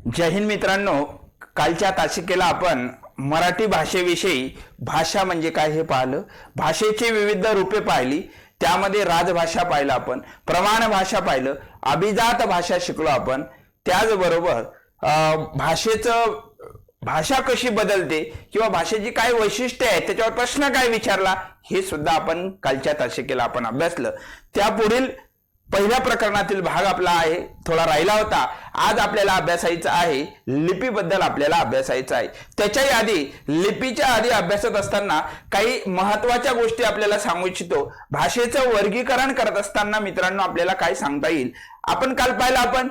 जय हिंद मित्रांनो, कालच्या तासिकेला आपण मराठी भाषेविषयी भाषा म्हणजे काय हे पाहिलं, भाषेची विविध रूपे पाहिली, त्यामध्ये राजभाषा पाहिलं आपण, प्रमाण भाषा पाहिलं, अभिजात भाषा शिकलो आपण, त्याचबरोबर भाषेचं भाषा कशी बदलते किंवा भाषेची काय वैशिष्ट्ये आहेत त्याच्यावर प्रश्न काय विचारला हे सुद्धा आपण कालच्या तासिकेला आपण अभ्यासलं। त्यापुढील पहिल्या प्रकरणातील भाग आपला आहे, थोडा राहिला होता, आज आपल्याला अभ्यासायचं आहे लिपीबद्दल आपल्याला अभ्यासायचं आहे। त्याच्याही आधी लिपीच्या आधी अभ्यासत असताना काही महत्त्वाच्या गोष्टी आपल्याला सांगू इच्छितो। भाषेचं वर्गीकरण करत असताना मित्रांनो आपल्याला काय सांगता येईल, आपण काल पाहिलं आपण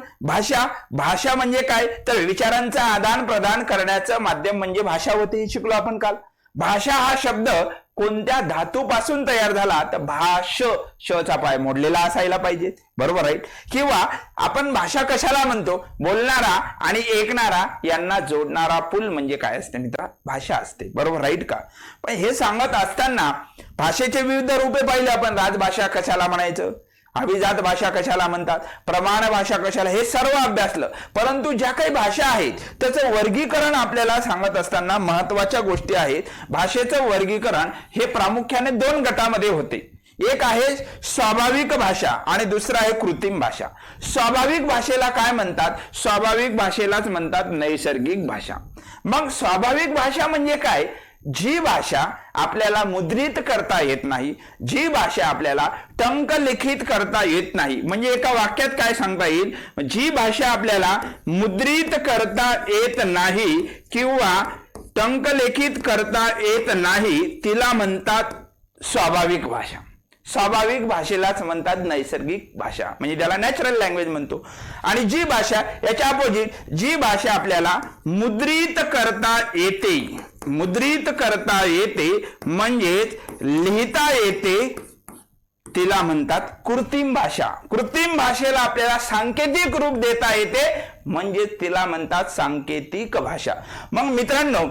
भाषा म्हणजे काय तर विचारांचं आदान प्रदान करण्याचं माध्यम म्हणजे भाषा होते हे शिकलो आपण काल। भाषा हा शब्द कोणत्या धातूपासून तयार झाला तर भाष चा पाय मोडलेला असायला पाहिजे, बरोबर आहे। किंवा आपण भाषा कशाला म्हणतो, बोलणारा आणि ऐकणारा यांना जोडणारा पूल म्हणजे काय असते मित्रा, भाषा असते, बरोबर राईट का। पण हे सांगत असताना भाषेचे विविध रूपे पाहिले आपण, राजभाषा कशाला म्हणायचं, अभिजात भाषा कशाला म्हणतात, प्रमाण भाषा कशाला, हे सर्व अभ्यासलं। परंतु ज्या काही भाषा आहेत त्याचं वर्गीकरण आपल्याला सांगत असताना महत्त्वाच्या गोष्टी आहेत। भाषेचं वर्गीकरण हे प्रामुख्याने दोन गटामध्ये होते, एक आहे स्वाभाविक भाषा आणि दुसरा आहे कृत्रिम भाषा। स्वाभाविक भाषेला काय म्हणतात, स्वाभाविक भाषेलाच म्हणतात नैसर्गिक भाषा। मग स्वाभाविक भाषा म्हणजे काय, जी भाषा आपल्याला मुद्रित करता येत नाही, जी भाषा आपल्याला टंकलिखित करता येत नाही, म्हणजे एका वाक्यात काय सांगता येईल, जी भाषा आपल्याला मुद्रित करता येत नाही किंवा टंकलिखित करता येत नाही तिला म्हणतात स्वाभाविक भाषा। स्वाभाविक भाषेलाच म्हणतात नैसर्गिक भाषा, म्हणजे त्याला नॅचरल लँग्वेज म्हणतो। आणि जी भाषा याच्या अपोजिट, जी भाषा आपल्याला मुद्रित करता येते, मुद्रित करता येते म्हणजेच लिहिता येते तिला म्हणतात कृत्रिम भाषा। कृत्रिम भाषेला आपल्याला सांकेतिक रूप देता येते म्हणजेच तिला म्हणतात सांकेतिक भाषा। मग मित्रांनो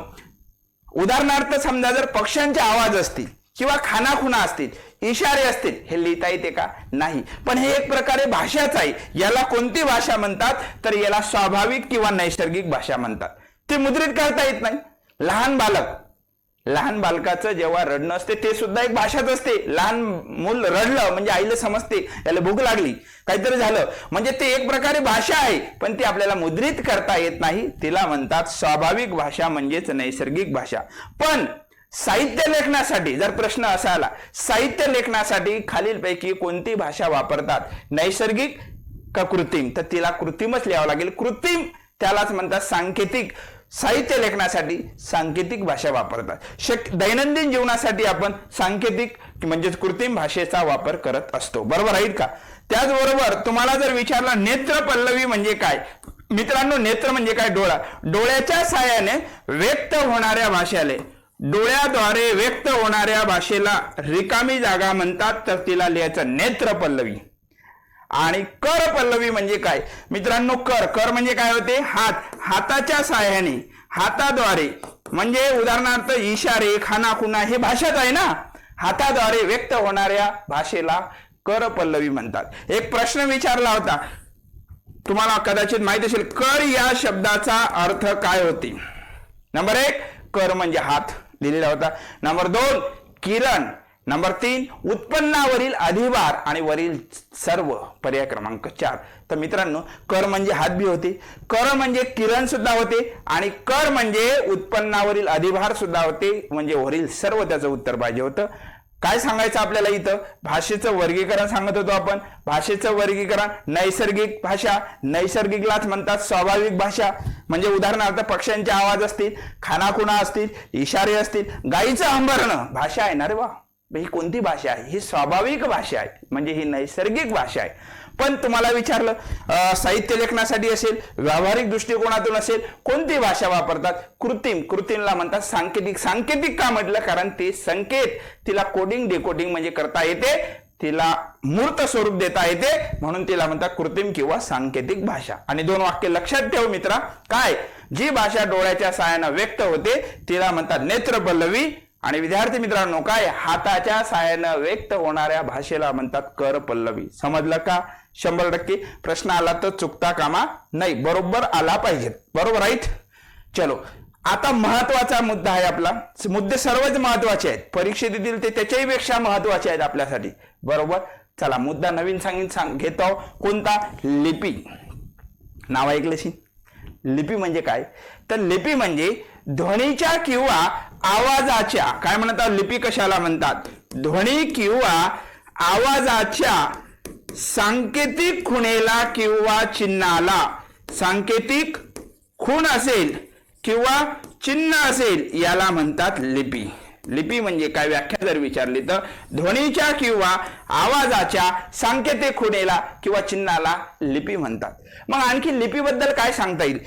उदाहरणार्थ समजा जर पक्ष्यांचे आवाज असतील किंवा खानाखुणा असतील, इशारे असतील, हे लिहिता येते का, नाही, पण हे एक प्रकारे भाषाच आहे। याला कोणती भाषा म्हणतात तर याला स्वाभाविक किंवा नैसर्गिक भाषा म्हणतात। ते मुद्रित करता येत नाही। लहान बालकाचं जेव्हा रडणं असते ते सुद्धा एक भाषाच असते। लहान मूल रडलं म्हणजे आईला समजते याला भूक लागली, काहीतरी झालं, म्हणजे ते एक प्रकारे भाषा आहे, पण ती आपल्याला मुद्रित करता येत नाही, तिला म्हणतात स्वाभाविक भाषा म्हणजेच नैसर्गिक भाषा। पण साहित्य लेखनासाठी जर प्रश्न असा आला, साहित्य लेखनासाठी खालीलपैकी कोणती भाषा वापरतात, नैसर्गिक का कृत्रिम, तर तिला कृत्रिमच लिहावं लागेल। कृत्रिम त्यालाच म्हणतात सांकेतिक। साहित्य लेखनासाठी सांकेतिक भाषा वापरतात, दैनंदिन जीवनासाठी आपण सांकेतिक म्हणजेच कृत्रिम भाषेचा वापर करत असतो, बरोबर आहे का। त्याचबरोबर तुम्हाला जर विचारला नेत्र पल्लवी म्हणजे काय, मित्रांनो नेत्र म्हणजे काय, डोळा, डोळ्याच्या साहाय्याने व्यक्त होणाऱ्या भाषेला, डोळ्याद्वारे व्यक्त होणाऱ्या भाषेला रिकामी जागा म्हणतात तर तिला लिहायचं नेत्र पल्लवी। आणि कर पल्लवी म्हणजे काय मित्रांनो, कर म्हणजे काय होते, हाताच्या साहाय्याने, हाताद्वारे, म्हणजे उदाहरणार्थ इशारे, खानाखुणा हे भाषाच आहे ना, हाताद्वारे व्यक्त होणाऱ्या भाषेला कर पल्लवी म्हणतात। एक प्रश्न विचारला होता तुम्हाला कदाचित माहित असेल, कर या शब्दाचा अर्थ काय होते। नंबर 1 कर म्हणजे हात लिहिलेला होता, नंबर 2 किरण, नंबर 3 उत्पन्नावरील अधिभार आणि वरील सर्व, पर्याय क्रमांक 4। तर मित्रांनो कर म्हणजे हात बी होते, कर म्हणजे किरण सुद्धा होते आणि कर म्हणजे उत्पन्नावरील अधिभार सुद्धा होते, म्हणजे वरील सर्व त्याचं उत्तर पाहिजे होतं। काय सांगायचं आपल्याला इथं, भाषेचं वर्गीकरण सांगत होतो आपण। भाषेचं वर्गीकरण नैसर्गिक भाषा, नैसर्गिकलाच म्हणतात स्वाभाविक भाषा, म्हणजे उदाहरणार्थ पक्ष्यांचे आवाज असतील, खानाखुणा असतील, इशारे असतील, गाईचं हंबरणं भाषा आहे ना रे वा, ही कोणती भाषा आहे, ही स्वाभाविक भाषा आहे, म्हणजे ही नैसर्गिक भाषा आहे। पण तुम्हाला विचारलं साहित्य लेखनासाठी असेल, व्यावहारिक दृष्टिकोनातून असेल, कोणती भाषा वापरतात, कृत्रिमला म्हणतात सांकेतिक। सांकेतिक का म्हटलं, कारण ते संकेत तिला कोडिंग डिकोडिंग म्हणजे करता येते, तिला मूर्त स्वरूप देता येते, म्हणून तिला म्हणतात कृत्रिम किंवा सांकेतिक भाषा। आणि 2 वाक्य लक्षात ठेव मित्रा, काय, जी भाषा डोळ्याच्या साहाय्याने व्यक्त होते तिला म्हणतात नेत्र पल्लवी, आणि विद्यार्थी मित्रांनो काय, हाताच्या साहाय्याने व्यक्त होणाऱ्या भाषेला म्हणतात कर पल्लवी। समजलं का, 100% प्रश्न आला तर चुकता कामा नाही, बरोबर आला पाहिजे, बरोबर राईट. चलो आता महत्वाचा मुद्दा आहे आपला. मुद्दे सर्वच महत्वाचे आहेत, परीक्षेत येतील ते त्याच्याही पेक्षा महत्वाचे आहेत आपल्यासाठी, बरोबर. चला मुद्दा नवीन घेतो. कोणता? लिपी. नाव ऐकलंशी. लिपी म्हणजे काय? तर लिपी म्हणजे ध्वनीच्या किंवा आवाजाच्या, काय म्हणतात लिपी कशाला म्हणतात? ध्वनी किंवा आवाजाच्या सांकेतिक खुणेला किंवा चिन्हाला, सांकेतिक खूण असेल किंवा चिन्ह असेल याला म्हणतात लिपी. लिपी म्हणजे काय? व्याख्या जर विचारली तर ध्वनीच्या किंवा आवाजाच्या सांकेतिक खुणेला किंवा चिन्हाला लिपी म्हणतात. मग आणखी लिपीबद्दल काय सांगता येईल?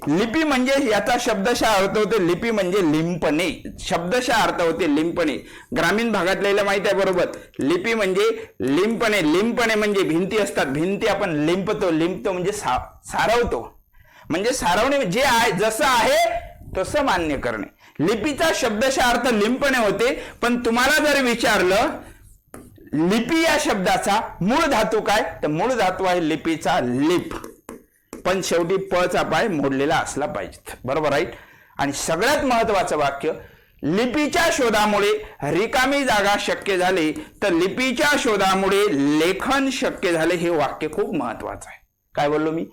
लिपी म्हणजे याचा शब्दशः अर्थ होतो लिपी म्हणजे लिंपणे, शब्दशः अर्थ होते लिंपणे. ग्रामीण भागातल्याला माहिती आहे, बरोबर. लिपी म्हणजे लिंपणे. लिंपणे म्हणजे भिंती असतात, भिंती आपण लिंपतो म्हणजे सारवतो, म्हणजे सारवणे, जे आहे जसं आहे तसं मान्य करणे. लिपीचा शब्दशः अर्थ लिंपणे होते. पण तुम्हाला जर विचारलं लिपी या शब्दाचा मूळ धातू काय, तर मूळ धातू आहे लिपीचा लिप, पण शेवटी पचा पाय मोडलेला असला पाहिजे, बरोबर राईट. आणि सगळ्यात महत्वाचं वाक्य, लिपीच्या शोधामुळे रिकामी जागा शक्य झाली, तर लिपीच्या शोधामुळे लेखन शक्य झाले, हे वाक्य खूप महत्वाचं आहे. काय बोललो मी?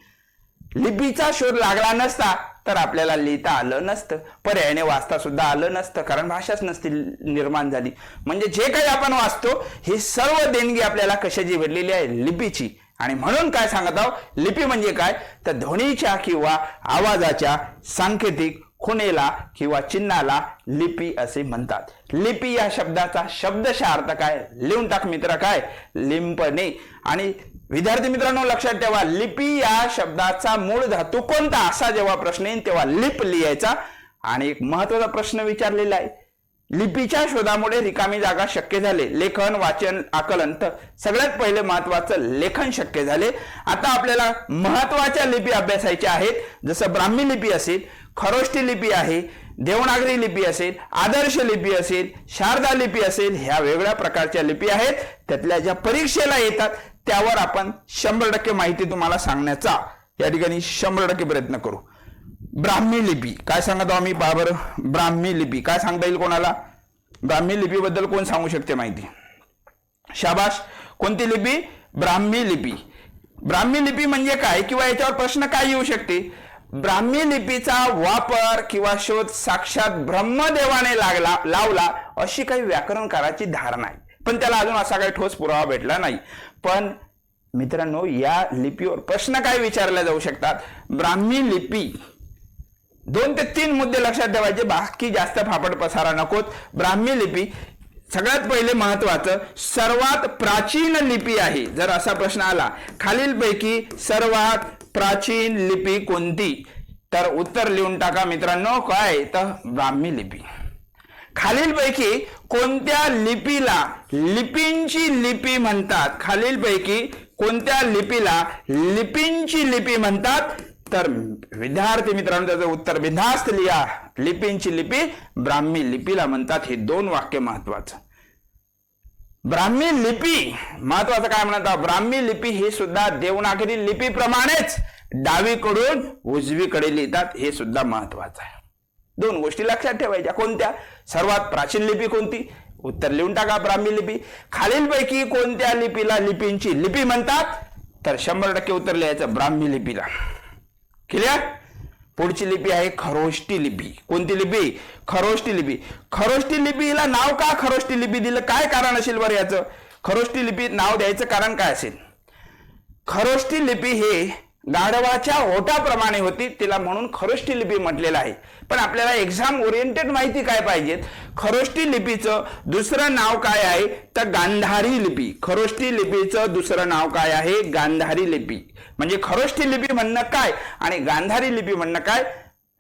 लिपीचा शोध लागला नसता तर आपल्याला लिहिता आलं नसतं, पर्यायाने वाचता सुद्धा आलं नसतं, कारण भाषाच नसती निर्माण झाली. म्हणजे जे काही आपण वाचतो हे सर्व देणगी आपल्याला कशाची भेटलेली आहे? लिपीची. आणि म्हणून काय सांगत आहोत? लिपी म्हणजे काय? तर ध्वनीच्या किंवा आवाजाच्या सांकेतिक खुणेला किंवा चिन्हाला लिपी असे म्हणतात. लिपी या शब्दाचा शब्दशः अर्थ काय? लिहून टाक मित्र, काय? लिंपणे. आणि विद्यार्थी मित्रांनो लक्षात ठेवा, लिपी या शब्दाचा मूळ धातू कोणता, असा जेव्हा प्रश्न येईल तेव्हा लिप लिहायचा. आणि एक महत्वाचा प्रश्न विचारलेला आहे, लिपीच्या शोधामुळे रिकामी जागा शक्य झाले, लेखन वाचन आकलन. तर सगळ्यात पहिले महत्वाचं लेखन शक्य झाले. आता आपल्याला महत्वाच्या लिपी अभ्यासायच्या आहेत, जसं ब्राह्मी लिपी असेल, खरोष्टी लिपी आहे, देवनागरी लिपी असेल, आदर्श लिपी असेल, शारदा लिपी असेल. ह्या वेगळ्या प्रकारच्या लिपी आहेत, त्यातल्या ज्या परीक्षेला येतात त्यावर आपण 100% माहिती तुम्हाला सांगण्याचा या ठिकाणी 100% प्रयत्न करू. ब्राह्मी लिपी काय सांगतो आम्ही? बाबर ब्राह्मी लिपी काय सांगता येईल कोणाला? ब्राह्मी लिपीबद्दल कोण सांगू शकते माहिती? शाबाश. कोणती लिपी? ब्राह्मी लिपी. ब्राह्मी लिपी म्हणजे काय, किंवा याच्यावर प्रश्न काय येऊ शकते? ब्राह्मी लिपीचा वापर किंवा शोध साक्षात ब्रह्मदेवाने लावला अशी काही व्याकरणकाराची धारणा आहे, पण त्याला अजून असा काही ठोस पुरावा भेटला नाही. पण मित्रांनो या लिपीवर प्रश्न काय विचारले जाऊ शकतात? ब्राह्मी लिपी 2 ते 3 मुद्दे लक्षात ठेवायचे, बाकी जास्त फापट पसारा नकोत. ब्राह्मी लिपी सगळ्यात पहिले महत्वाचं सर्वात प्राचीन लिपी आहे. जर असा प्रश्न आला खालीलपैकी सर्वात प्राचीन लिपी कोणती, तर उत्तर लिहून टाका मित्रांनो, काय? तर ब्राह्मी लिपी. खालीलपैकी कोणत्या लिपीला लिपींची लिपी म्हणतात? खालीलपैकी कोणत्या लिपीला लिपींची लिपी म्हणतात? तर विद्यार्थी मित्रांनो त्याचं उत्तर बिनधास्त लिहा, लिपींची लिपी ब्राह्मी लिपीला म्हणतात. हे 2 वाक्य महत्वाचं. ब्राह्मी लिपी महत्वाचं काय म्हणतात? ब्राह्मी लिपी हे सुद्धा देवनागरी लिपीप्रमाणेच डावीकडून उजवीकडे लिहितात, हे सुद्धा महत्वाचं आहे. 2 गोष्टी लक्षात ठेवायच्या. कोणत्या? सर्वात प्राचीन लिपी कोणती? उत्तर लिहून टाका ब्राह्मी लिपी. खालीलपैकी कोणत्या लिपीला लिपींची लिपी म्हणतात? तर 100% उत्तर लिहायचं ब्राह्मी लिपीला. क्लिअर? पुढची लिपी आहे खरोष्टी लिपी. कोणती लिपी? खरोष्टी लिपी. खरोष्टी लिपीला नाव का खरोष्टी लिपी दिलं? काय कारण असेल बरं याचं? खरोष्टी लिपी नाव द्यायचं कारण काय असेल? खरोष्टी लिपी हे गाढवाच्या ओठाप्रमाणे होती, तिला म्हणून खरोष्टी लिपी म्हटलेलं आहे. पण आपल्याला एक्झाम ओरिएंटेड माहिती काय पाहिजे? खरोष्टी लिपीचं दुसरं नाव काय आहे? तर गांधारी लिपी. खरोष्टी लिपीचं दुसरं नाव काय आहे? गांधारी लिपी. म्हणजे खरोष्टी लिपी म्हणणं काय आणि गांधारी लिपी म्हणणं काय?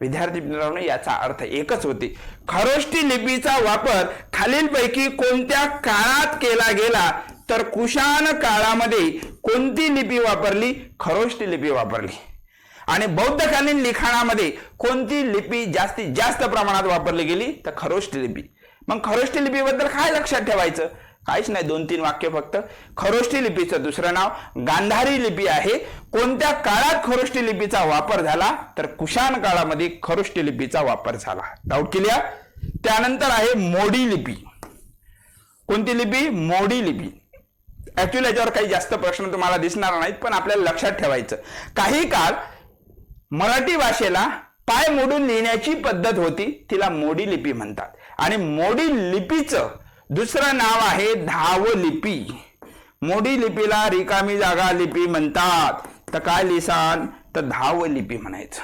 विद्यार्थी मित्रांनो याचा अर्थ एकच होते. खरोष्टी लिपीचा वापर खालीलपैकी कोणत्या काळात केला गेला? तर कुशाण काळामध्ये कोणती लिपी वापरली? खरोष्टी लिपी वापरली. आणि बौद्धकालीन लिखाणामध्ये कोणती लिपी जास्तीत जास्त प्रमाणात वापरली गेली? तर खरोष्टी लिपी. मग खरोष्टी लिपीबद्दल काय लक्षात ठेवायचं? काहीच नाही, 2-3 वाक्य फक्त. खरोष्टी लिपीचं दुसरं नाव गांधारी लिपी आहे. कोणत्या काळात खरोष्टी लिपीचा वापर झाला? तर कुशाण काळामध्ये खरोष्टी लिपीचा वापर झाला. Doubt clear? त्यानंतर आहे मोडी लिपी. कोणती लिपी? मोडी लिपी. ऍक्च्युअली याच्यावर काही जास्त प्रश्न तुम्हाला दिसणार नाहीत, पण आपल्याला लक्षात ठेवायचं, काही काळ मराठी भाषेला पाय मोडून लिहिण्याची पद्धत होती, तिला मोडी लिपी म्हणतात. आणि मोडी लिपीचं दुसरं नाव आहे धावलिपी. मोडी लिपीला रिकामी जागा लिपी म्हणतात. तर काय लिहिसान? तर धावलिपी म्हणायचं.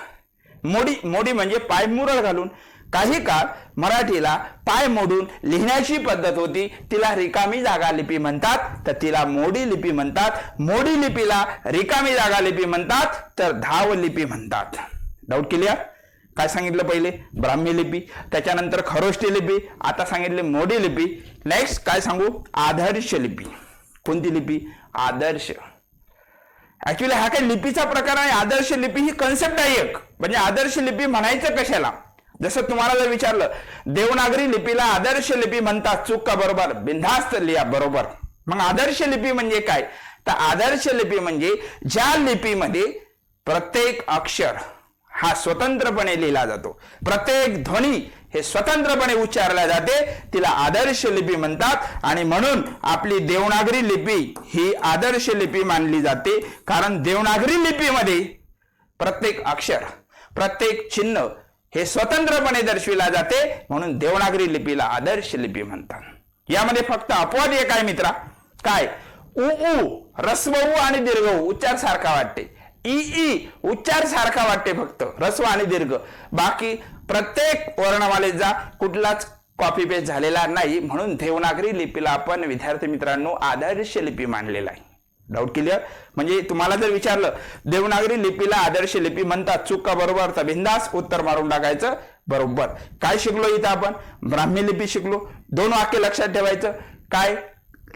मोडी म्हणजे पाय मुरळ घालून. काही काळ मराठीला पाय मोडून लिहिण्याची पद्धत होती, तिला रिकामी जागा लिपी म्हणतात, तर तिला मोडी लिपी म्हणतात. मोडी लिपीला रिकामी जागा लिपी म्हणतात, तर धावलिपी म्हणतात. Doubt clear? काय सांगितलं पहिले? ब्राह्मी लिपी, त्याच्यानंतर खरोष्टी लिपी, आता सांगितले मोडी लिपी. नेक्स्ट काय सांगू? आदर्श लिपी. कोणती लिपी? आदर्श. ऍक्च्युअली हा काही लिपीचा प्रकार आहे. आदर्श लिपी ही कन्सेप्ट आहे एक. म्हणजे आदर्श लिपी म्हणायचं कशाला? जसं तुम्हाला जर विचारलं देवनागरी लिपीला आदर्श लिपी म्हणतात, चूक का बरोबर? बिनधास्त लिहा बरोबर. मग आदर्श लिपी म्हणजे काय? तर आदर्श लिपी म्हणजे ज्या लिपीमध्ये प्रत्येक अक्षर हा स्वतंत्रपणे लिहिला जातो, प्रत्येक ध्वनी हे स्वतंत्रपणे उच्चारला जाते, तिला आदर्श लिपी म्हणतात. आणि म्हणून आपली देवनागरी लिपी ही आदर्श लिपी मानली जाते, कारण देवनागरी लिपीमध्ये प्रत्येक अक्षर, प्रत्येक चिन्ह हे स्वतंत्रपणे दर्शविला जाते, म्हणून देवनागरी लिपीला आदर्श लिपी म्हणतात. यामध्ये फक्त अपवाद एक आहे मित्रा. काय? उ ह्रस्व उ आणि दीर्घ उ उच्चार सारखा वाटते. ई उच्चार सारखा वाटते फक्त ह्रस्व आणि दीर्घ. बाकी प्रत्येक वर्णमालेचा कुठलाच कॉपी पेस्ट झालेला नाही, म्हणून देवनागरी लिपीला आपण विद्यार्थी मित्रांनो आदर्श लिपी मानलेला आहे. Doubt clear? म्हणजे तुम्हाला जर विचारलं देवनागरी लिपीला आदर्श लिपी म्हणतात, चूक का बरोबर? तर बिंदास उत्तर मारून टाकायचं बरोबर. काय शिकलो इथं आपण? ब्राह्मी लिपी शिकलो. 2 वाक्य लक्षात ठेवायचं. काय?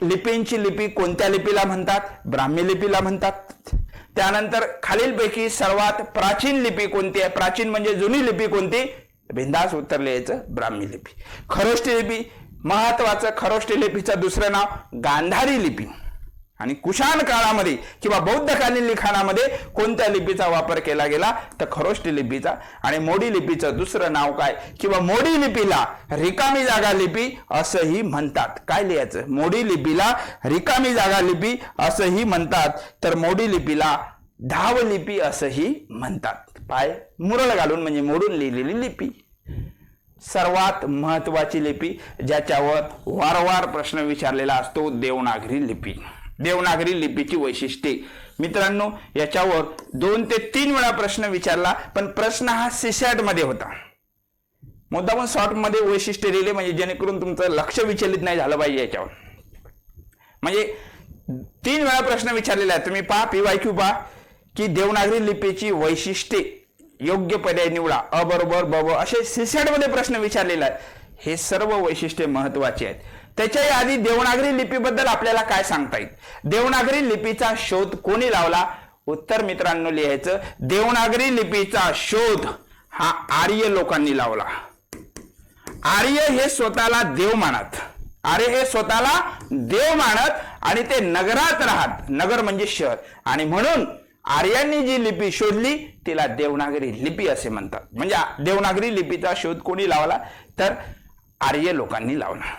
लिपींची लिपी कोणत्या लिपीला म्हणतात? ब्राह्मी लिपीला म्हणतात. त्यानंतर खालीलपैकी सर्वात प्राचीन लिपी कोणती आहे? प्राचीन म्हणजे जुनी लिपी कोणती? बिंदास उत्तर लिहायचं ब्राह्मी लिपी. खरोष्टी लिपी महत्वाचं. खरोष्टी लिपीचं दुसरं नाव गांधारी लिपी. आणि कुशाण काळामध्ये किंवा बौद्धकालीन लिखाणामध्ये कोणत्या लिपीचा वापर केला गेला? तर खरोष्टी लिपीचा. आणि मोडी लिपीचं दुसरं नाव काय? किंवा मोडी लिपीला रिकामी जागा लिपी असंही म्हणतात. काय लिहायचं? मोडी लिपीला रिकामी जागा लिपी असंही म्हणतात, तर मोडी लिपीला धावलिपी असंही म्हणतात. पाय मुरळ घालून म्हणजे मोडून लिहिलेली लिपी. सर्वात महत्वाची लिपी ज्याच्यावर वारंवार प्रश्न विचारलेला असतो, देवनागरी लिपी. देवनागरी लिपीची वैशिष्ट्ये मित्रांनो, याच्यावर 2 ते 3 वेळा प्रश्न विचारला, पण प्रश्न हा सीसॅट मध्ये होता. मुद्दामून शॉर्ट मध्ये वैशिष्ट्य दिले म्हणजे जेणेकरून तुमचं लक्ष विचलित नाही झालं पाहिजे याच्यावर. म्हणजे 3 वेळा प्रश्न विचारलेला आहे. तुम्ही पहा, PYQ पहा की देवनागरी लिपीची वैशिष्ट्ये, योग्य पर्याय निवडा, अ बरोबर ब असे सीसॅट मध्ये प्रश्न विचारलेला आहे. हे सर्व वैशिष्ट्ये महत्वाची आहेत. त्याच्याही आधी देवनागरी लिपीबद्दल आपल्याला काय सांगता येईल? देवनागरी लिपीचा शोध कोणी लावला? उत्तर मित्रांनो लिहायचं, देवनागरी लिपीचा शोध हा आर्य लोकांनी लावला. आर्य हे स्वतःला देव मानत. आर्य हे स्वतःला देव मानत आणि ते नगरात राहत. नगर म्हणजे शहर. आणि म्हणून आर्यांनी जी लिपी शोधली तिला देवनागरी लिपी असे म्हणतात. म्हणजे देवनागरी लिपीचा शोध कोणी लावला? तर आर्य लोकांनी लावला.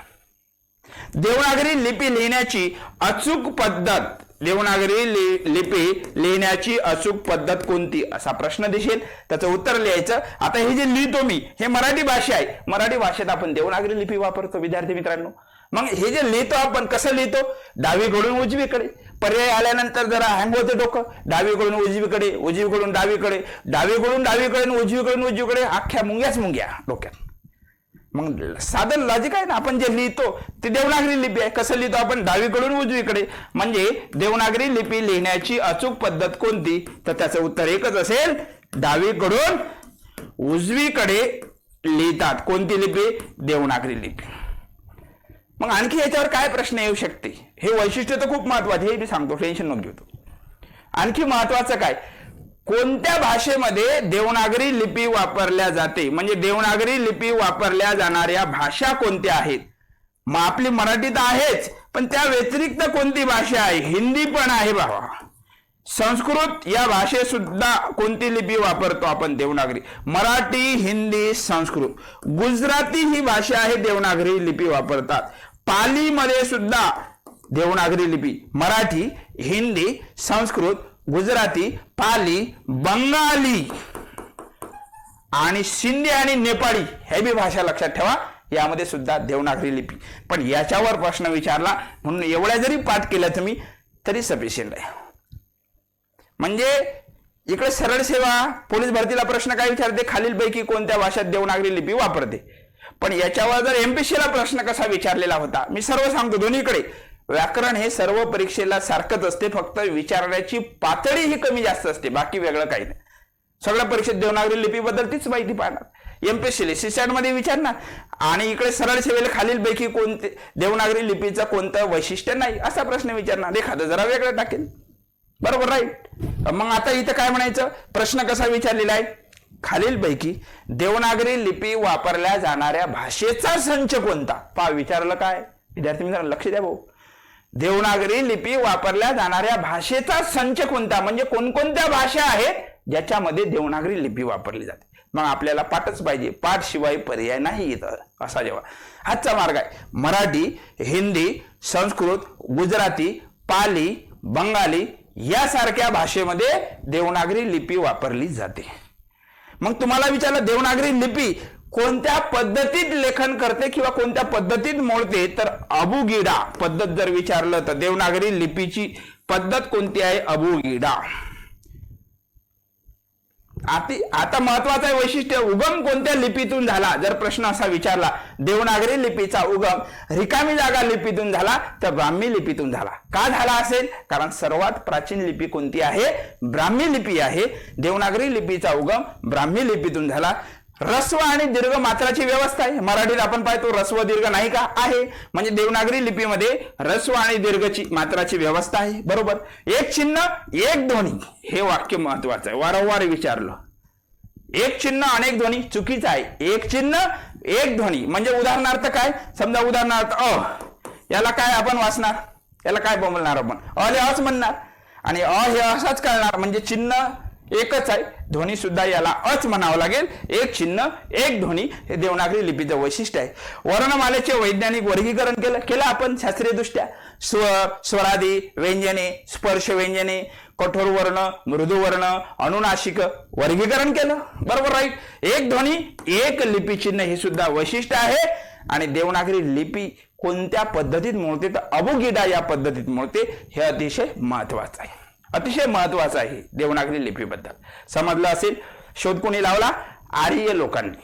देवनागरी लिपी लिहिण्याची अचूक पद्धत, देवनागरी लिपी लिहिण्याची अचूक पद्धत कोणती असा प्रश्न दिसेल, त्याचं उत्तर लिहायचं. आता हे जे लिहितो मी हे मराठी भाषा आहे. मराठी भाषेत आपण देवनागरी लिपी वापरतो विद्यार्थी मित्रांनो. मग हे जे लिहितो आपण कसं लिहितो? डावीकडून उजवीकडे. पर्याय आल्यानंतर जरा हँग होते डोकं. डावीकडून उजवीकडे, उजवीकडून डावीकडे, डावीकडून डावीकडे, उजवीकडून उजवीकडे, अख्ख्या मुंग्या डोक्यात. मग साधन लॉजिक आहे ना. आपण जे लिहितो ते देवनागरी लिपी आहे. कसं लिहितो आपण? डावीकडून उजवीकडे. म्हणजे देवनागरी लिपी लिहिण्याची अचूक पद्धत कोणती? तर त्याचं उत्तर एकच असेल, डावीकडून उजवीकडे लिहितात. कोणती लिपी? देवनागरी लिपी. मग आणखी याच्यावर काय प्रश्न येऊ शकते? हे वैशिष्ट्य तर खूप महत्वाचे, हे मी सांगतो, टेन्शन नको घेतो. आणखी महत्वाचं काय? कोणत्या भाषेमध्ये देवनागरी लिपी वापरल्या जाते? म्हणजे देवनागरी लिपी वापरल्या जाणाऱ्या भाषा कोणत्या आहेत? मग आपली मराठी तर आहेच, पण त्या व्यतिरिक्त कोणती भाषा आहे? हिंदी पण आहे बाबा. संस्कृत या भाषेत सुद्धा कोणती लिपी वापरतो आपण? देवनागरी. मराठी, हिंदी, संस्कृत. गुजराती ही भाषा आहे, देवनागरी लिपी वापरतात. पालीमध्ये सुद्धा देवनागरी लिपी. मराठी, हिंदी, संस्कृत, गुजराती, पाली, बंगाली आणि सिंधी आणि नेपाळी हे बी भाषा लक्षात ठेवा, यामध्ये सुद्धा देवनागरी लिपी. पण याच्यावर प्रश्न विचारला म्हणून एवढ्या जरी पाठ केल्या तुम्ही तरी सफिशियंट आहे. म्हणजे इकडे सरळ सेवा पोलीस भरतीला प्रश्न काय विचारते? खालीलपैकी कोणत्या भाषेत देवनागरी लिपी वापरते? पण याच्यावर जर एमपीएससीला प्रश्न कसा विचारलेला होता मी सर्व सांगतो. दोन्हीकडे व्याकरण हे सर्व परीक्षेला सारखंच असते, फक्त विचारण्याची पातळी ही कमी जास्त असते, बाकी वेगळं काही नाही. सगळ्या परीक्षेत देवनागरी लिपीबद्दल तीच माहिती पाहणार. एमपीएससीला सीसॅट मध्ये विचारणार आणि इकडे सरळ सेवेला खालीलपैकी कोणते देवनागरी लिपीचं कोणतं वैशिष्ट्य नाही असा प्रश्न विचारणार. एखादं जरा वेगळं टाकेल. बरोबर, राईट. मग आता इथं काय म्हणायचं? प्रश्न कसा विचारलेला आहे? खालीलपैकी देवनागरी लिपी वापरल्या जाणाऱ्या भाषेचा संच कोणता? पहा विचारलं काय? विद्यार्थी मित्रांनो लक्ष द्या भाऊ. देवनागरी लिपी वापरल्या जाणाऱ्या भाषेचा संच कोणता? म्हणजे कोणकोणत्या भाषा आहेत ज्याच्यामध्ये देवनागरी लिपी वापरली जाते. मग आपल्याला पाठच पाहिजे, पाठ शिवाय पर्याय नाही इथं असा जेव्हा हाचा मार्ग आहे. मराठी, हिंदी, संस्कृत, गुजराती, पाली, बंगाली यासारख्या भाषेमध्ये देवनागरी लिपी वापरली जाते. मग तुम्हाला विचारलं देवनागरी लिपी कोणत्या पद्धतीत लेखन करते किंवा कोणत्या पद्धतीत मोडते, तर अबुगिडा पद्धत जर विचारलं तर देवनागरी लिपीची पद्धत कोणती आहे? अबुगिडा. आता महत्वाचं वैशिष्ट्य, उगम कोणत्या लिपीतून झाला? जर प्रश्न असा विचारला देवनागरी लिपीचा उगम रिकामी जागा लिपीतून झाला तर ब्राह्मी लिपीतून झाला. का झाला असेल? कारण सर्वात प्राचीन लिपी कोणती आहे? ब्राह्मी लिपी आहे. देवनागरी लिपीचा उगम ब्राह्मी लिपीतून झाला. रस्व आणि दीर्घ मात्राची व्यवस्था आहे. मराठीत आपण पाहतो रस्व दीर्घ नाही का? आहे. म्हणजे देवनागरी लिपीमध्ये रस्व आणि दीर्घची मात्राची व्यवस्था आहे. बरोबर. एक चिन्ह एक ध्वनी हे वाक्य महत्वाचं आहे, वारंवार विचारलं. एक चिन्ह अनेक ध्वनी चुकीचं आहे. एक चिन्ह एक ध्वनी म्हणजे उदाहरणार्थ काय? समजा उदाहरणार्थ याला काय आपण वाचणार? याला काय बोलणार आपण? अले अच म्हणणार आणि हे असाच कळणार. म्हणजे चिन्ह एकच आहे, ध्वनी सुद्धा याला अच म्हणावं लागेल. एक चिन्ह एक ध्वनी हे देवनागरी लिपीचं वैशिष्ट्य आहे. वर्णमालेचे वैज्ञानिक वर्गीकरण केलं आपण शास्त्रीय दृष्ट्या. स्वर, स्वरादी, व्यंजने, स्पर्श व्यंजने, कठोर वर्ण, मृदू वर्ण, अनुनासिक वर्गीकरण केलं. बरोबर, राईट. एक ध्वनी एक लिपी चिन्ह हे सुद्धा वैशिष्ट्य आहे. आणि देवनागरी लिपी कोणत्या पद्धतीत मोडते? तर अबुगिडा या पद्धतीत मोडते. हे अतिशय महत्वाचं आहे, अतिशय महत्वाचं आहे देवनागरी लिपीबद्दल. समजलं असेल. शोध कोणी लावला? आर्य लोकांनी.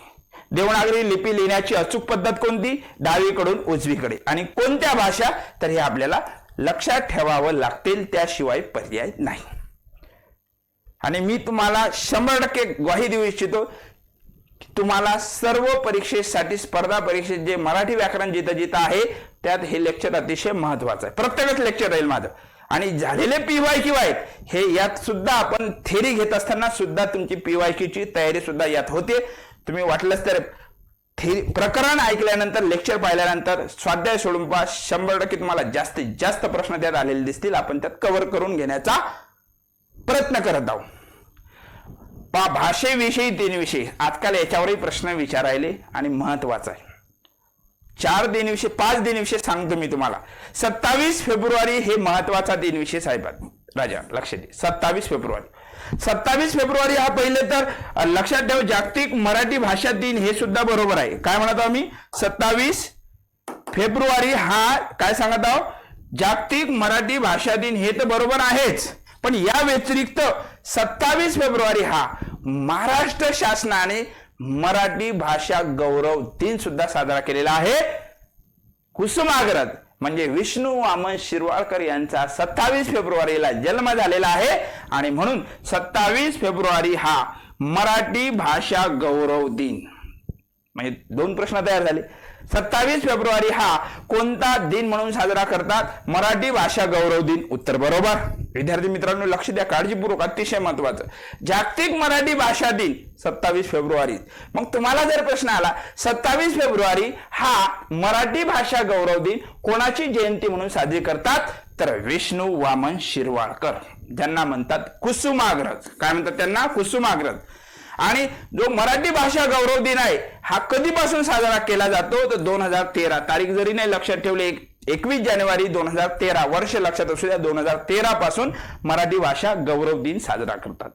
देवनागरी लिपी लिहिण्याची अचूक पद्धत कोणती? डावीकडून उजवीकडे. आणि कोणत्या भाषा? तर हे आपल्याला लक्षात ठेवावं लागतील, त्याशिवाय पर्याय नाही. आणि मी तुम्हाला 100% ग्वाही देऊ इच्छितो, तुम्हाला सर्व परीक्षेसाठी स्पर्धा परीक्षेत जे मराठी व्याकरण जिथं आहे त्यात हे लेक्चर अतिशय महत्वाचं आहे. प्रत्येकच लेक्चर राहील माझं. आणि झालेले PYQ आहेत हे यात सुद्धा आपण थेरी घेत असताना सुद्धा तुमची PYQ ची तयारी सुद्धा यात होते. तुम्ही वाटलंच तर प्रकरण ऐकल्यानंतर लेक्चर पाहिल्यानंतर स्वाध्याय सोडून पहा, 100% तुम्हाला जास्तीत जास्त प्रश्न त्यात आलेले दिसतील. आपण त्यात कव्हर करून घेण्याचा प्रयत्न करत आहोत. पहा, भाषेविषयी 3 विषय आजकाल याच्यावरही प्रश्न विचारायले आणि महत्वाचा आहे. 4 दिनविषय 5 दिनविषय सांगतो मी तुम्हाला. 27 फेब्रुवारी हे महत्वाचा दिनविषय साहेबात राजा लक्ष दे. 27 फेब्रुवारी हा पहिले तर लक्षात ठेव जागतिक मराठी भाषा दिन हे सुद्धा बरोबर आहे. काय म्हणत आहोत मी? 27 फेब्रुवारी हा काय सांगत आहोत? जागतिक मराठी भाषा दिन हे तर बरोबर आहेच, पण या व्यतिरिक्त 27 फेब्रुवारी हा महाराष्ट्र शासनाने मराठी भाषा गौरव दिन सुद्धा साजरा केलेला आहे. कुसुमाग्रज म्हणजे विष्णू वामन शिरवाळकर यांचा 27 फेब्रुवारीला जन्म झालेला आहे आणि म्हणून 27 फेब्रुवारी हा मराठी भाषा गौरव दिन. म्हणजे 2 प्रश्न तयार झाले. 27 फेब्रुवारी हा कोणता दिन म्हणून साजरा करतात? मराठी भाषा गौरव दिन. उत्तर बरोबर. विद्यार्थी मित्रांनो लक्ष द्या काळजीपूर्वक, अतिशय महत्वाचं. जागतिक मराठी भाषा दिन 27 फेब्रुवारी. मग तुम्हाला जर प्रश्न आला 27 फेब्रुवारी हा मराठी भाषा गौरव दिन कोणाची जयंती म्हणून साजरी करतात, तर विष्णू वामन शिरवाडकर, ज्यांना म्हणतात कुसुमाग्रज. काय म्हणतात त्यांना? कुसुमाग्रज. आणि जो मराठी भाषा गौरव दिन आहे हा कधीपासून साजरा केला जातो, तर 2013. तारीख जरी नाही लक्षात ठेवले, 21 जानेवारी 2013, वर्ष लक्षात असू द्या, 2013 पासून मराठी भाषा गौरव दिन साजरा करतात.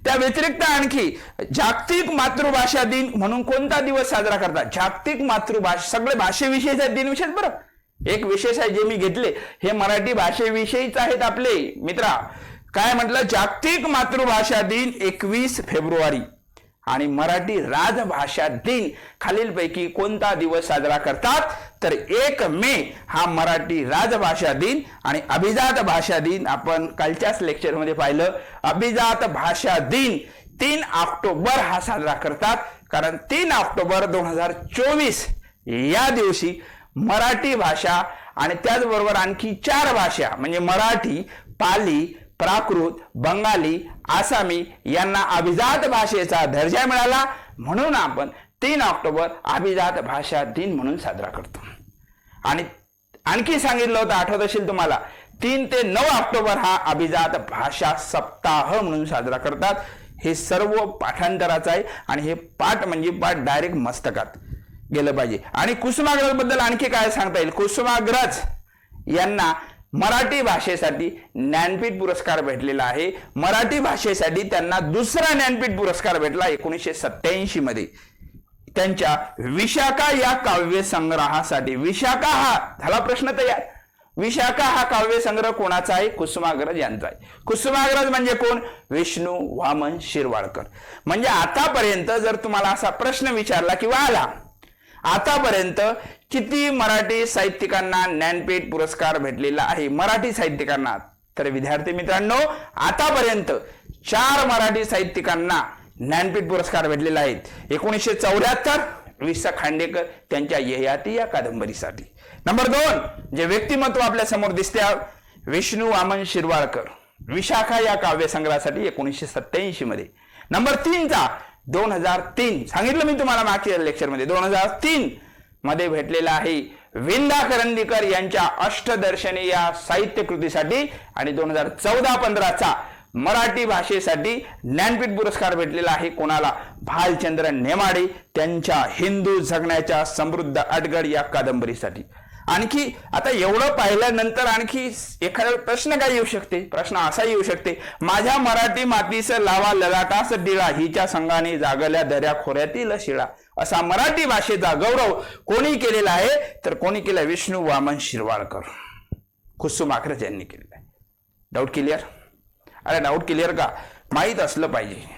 त्या व्यतिरिक्त आणखी जागतिक मातृभाषा दिन म्हणून कोणता दिवस साजरा करतात? जागतिक मातृभाषा, सगळे भाषेविषयीचे दिन विशेष. बरं, एक विशेष आहे जे मी घेतले हे मराठी भाषेविषयीच आहेत आपले मित्रा. काय म्हटलं? जागतिक मातृभाषा दिन 21 फेब्रुवारी आणि मराठी राजभाषा दिन खालीलपैकी कोणता दिवस साजरा करतात, तर 1 मे हा मराठी राजभाषा दिन आणि अभिजात भाषा दिन आपण कालच्याच लेक्चरमध्ये पाहिलं. अभिजात भाषा दिन 3 ऑक्टोबर हा साजरा करतात, कारण 3 ऑक्टोबर 2024 या दिवशी मराठी भाषा आणि त्याचबरोबर आणखी 4 भाषा म्हणजे मराठी, पाली, प्राकृत, बंगाली, आसामी यांना अभिजात भाषेचा दर्जा मिळाला, म्हणून आपण 3 ऑक्टोबर अभिजात भाषा दिन म्हणून साजरा करतो. आणि आणखी सांगितलं होतं, आठवत असेल तुम्हाला, 3 ते 9 ऑक्टोबर हा अभिजात भाषा सप्ताह म्हणून साजरा करतात. हे सर्व पाठांतराचं आहे आणि हे पाठ म्हणजे पाठ डायरेक्ट मस्तकात गेलं पाहिजे. आणि कुसुमाग्रज बद्दल आणखी काय सांगता येईल? कुसुमाग्रज यांना मराठी भाषेसाठी ज्ञानपीठ पुरस्कार भेटलेला आहे. मराठी भाषेसाठी त्यांना दुसरा ज्ञानपीठ पुरस्कार भेटला 1987 मध्ये त्यांच्या विशाखा या काव्य संग्रहासाठी. विशाखा हा झाला प्रश्न तयार. विशाखा हा काव्य संग्रह कोणाचा आहे? कुसुमाग्रज यांचा आहे. कुसुमाग्रज म्हणजे कोण? विष्णू वामन शिरवाडकर. म्हणजे आतापर्यंत जर तुम्हाला असा प्रश्न विचारला किंवा आला, आतापर्यंत किती मराठी साहित्यिकांना ज्ञानपीठ पुरस्कार भेटलेला आहे मराठी साहित्यिकांना, तर विद्यार्थी मित्रांनो आतापर्यंत 4 मराठी साहित्यिकांना ज्ञानपीठ पुरस्कार भेटलेला आहेत. 1974 वि. स. खांडेकर त्यांच्या ययाती या कादंबरीसाठी. नंबर 2 जे व्यक्तिमत्व आपल्या समोर दिसते विष्णू वामन शिरवाडकर, विशाखा या काव्य संग्रहासाठी 1987 मध्ये. नंबर 3 2003 सांगितलं मी तुम्हाला मागच्या लेक्चरमध्ये, 2003 मध्ये भेटलेला आहे विंदा करंदीकर यांच्या अष्टदर्शनी या साहित्य कृतीसाठी. आणि 2014-15 मराठी भाषेसाठी ज्ञानपीठ पुरस्कार भेटलेला आहे कोणाला? भालचंद्र नेमाडे त्यांच्या हिंदू जगण्याच्या समृद्ध अडगड या कादंबरीसाठी. आणखी आता एवढं पाहिल्यानंतर आणखी एखादा प्रश्न काय येऊ शकते? प्रश्न असा येऊ शकते, माझ्या मराठी मातीस लावा ललाटास डिळा, हिच्या संघाने जागल्या दऱ्या खोऱ्यातील शिळा. असा मराठी भाषेचा गौरव कोणी केलेला आहे? तर कोणी केला? विष्णू वामन शिरवाडकर, कुसुमाग्रज यांनी केलेला आहे. Doubt clear? अरे डाऊट क्लिअर का? माहीत असलं पाहिजे.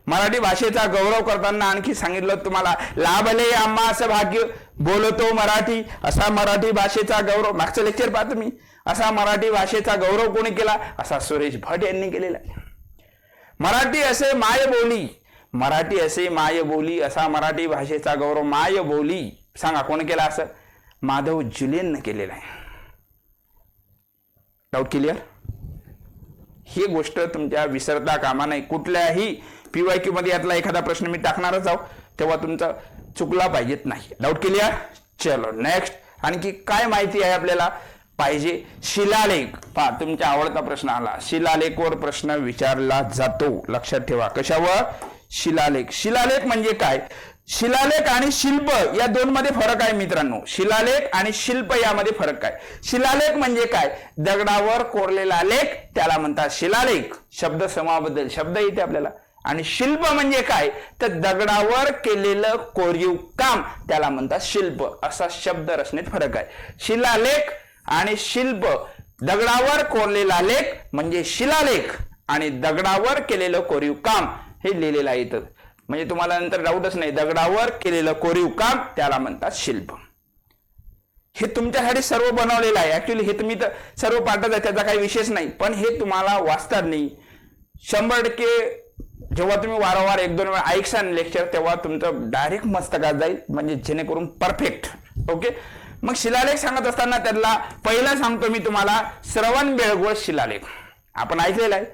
मराठी भाषेचा गौरव करताना आणखी सांगितलं तुम्हाला, लाभले आम्हा असं भाग्य बोलतो मराठी, असा मराठी भाषेचा गौरव. मागचं लेक्चर पाहतो मी. असा मराठी भाषेचा गौरव कोणी केला? असा सुरेश भट यांनी केलेला आहे. मराठी असे माय बोली, मराठी असे माय बोली, असा मराठी भाषेचा गौरव माय बोली सांगा कोण केला? असं माधव जुलेनने केलेला आहे. Doubt clear? ही गोष्ट तुमच्या विसरता कामा नाही. कुठल्याही PYQ मध्ये यातला एखादा प्रश्न मी टाकणारच आहोत, तेव्हा तुमचा चुकला पाहिजेत नाही. Doubt clear? चलो नेक्स्ट. आणखी काय माहिती आहे आपल्याला पाहिजे? शिलालेख. पहा तुमचा आवडता प्रश्न आला. शिलालेखवर प्रश्न विचारला जातो, लक्षात ठेवा. कशावर? शिलालेख. शिलालेख म्हणजे काय? शिलालेख आणि शिल्प या दोन मध्ये फरक आहे मित्रांनो. शिलालेख आणि शिल्प यामध्ये फरक आहे. शिलालेख म्हणजे काय? दगडावर कोरलेला लेख त्याला म्हणतात शिलालेख. शब्द समाबद्दल शब्द येते आपल्याला. आणि शिल्प म्हणजे काय? तर दगडावर केलेलं कोरीव काम त्याला म्हणतात शिल्प. असा शब्द रचनेत फरक आहे. शिलालेख आणि शिल्प, दगडावर कोरलेला लेख म्हणजे शिलालेख आणि दगडावर केलेलं कोरीव काम हे लिहिलेलं आहे इथं. म्हणजे तुम्हाला नंतर डाऊटच नाही, दगडावर केलेलं कोरीव काम त्याला म्हणतात शिल्प. हे तुमच्यासाठी सर्व बनवलेलं आहे. ऍक्च्युली हे तुम्ही तर सर्व पाठच आहे, त्याचा काही विशेष नाही, पण हे तुम्हाला वाचता नाही. 100% जेव्हा तुम्ही वारंवार 1-2 वेळा ऐकसान लेक्चर तेव्हा तुमचं डायरेक्ट मस्तकात जाईल, म्हणजे जेणेकरून परफेक्ट. ओके. मग शिलालेख सांगत असताना त्यातला पहिला सांगतो मी तुम्हाला श्रवण बेळगोळ शिलालेख. आपण ऐकलेलं आहे,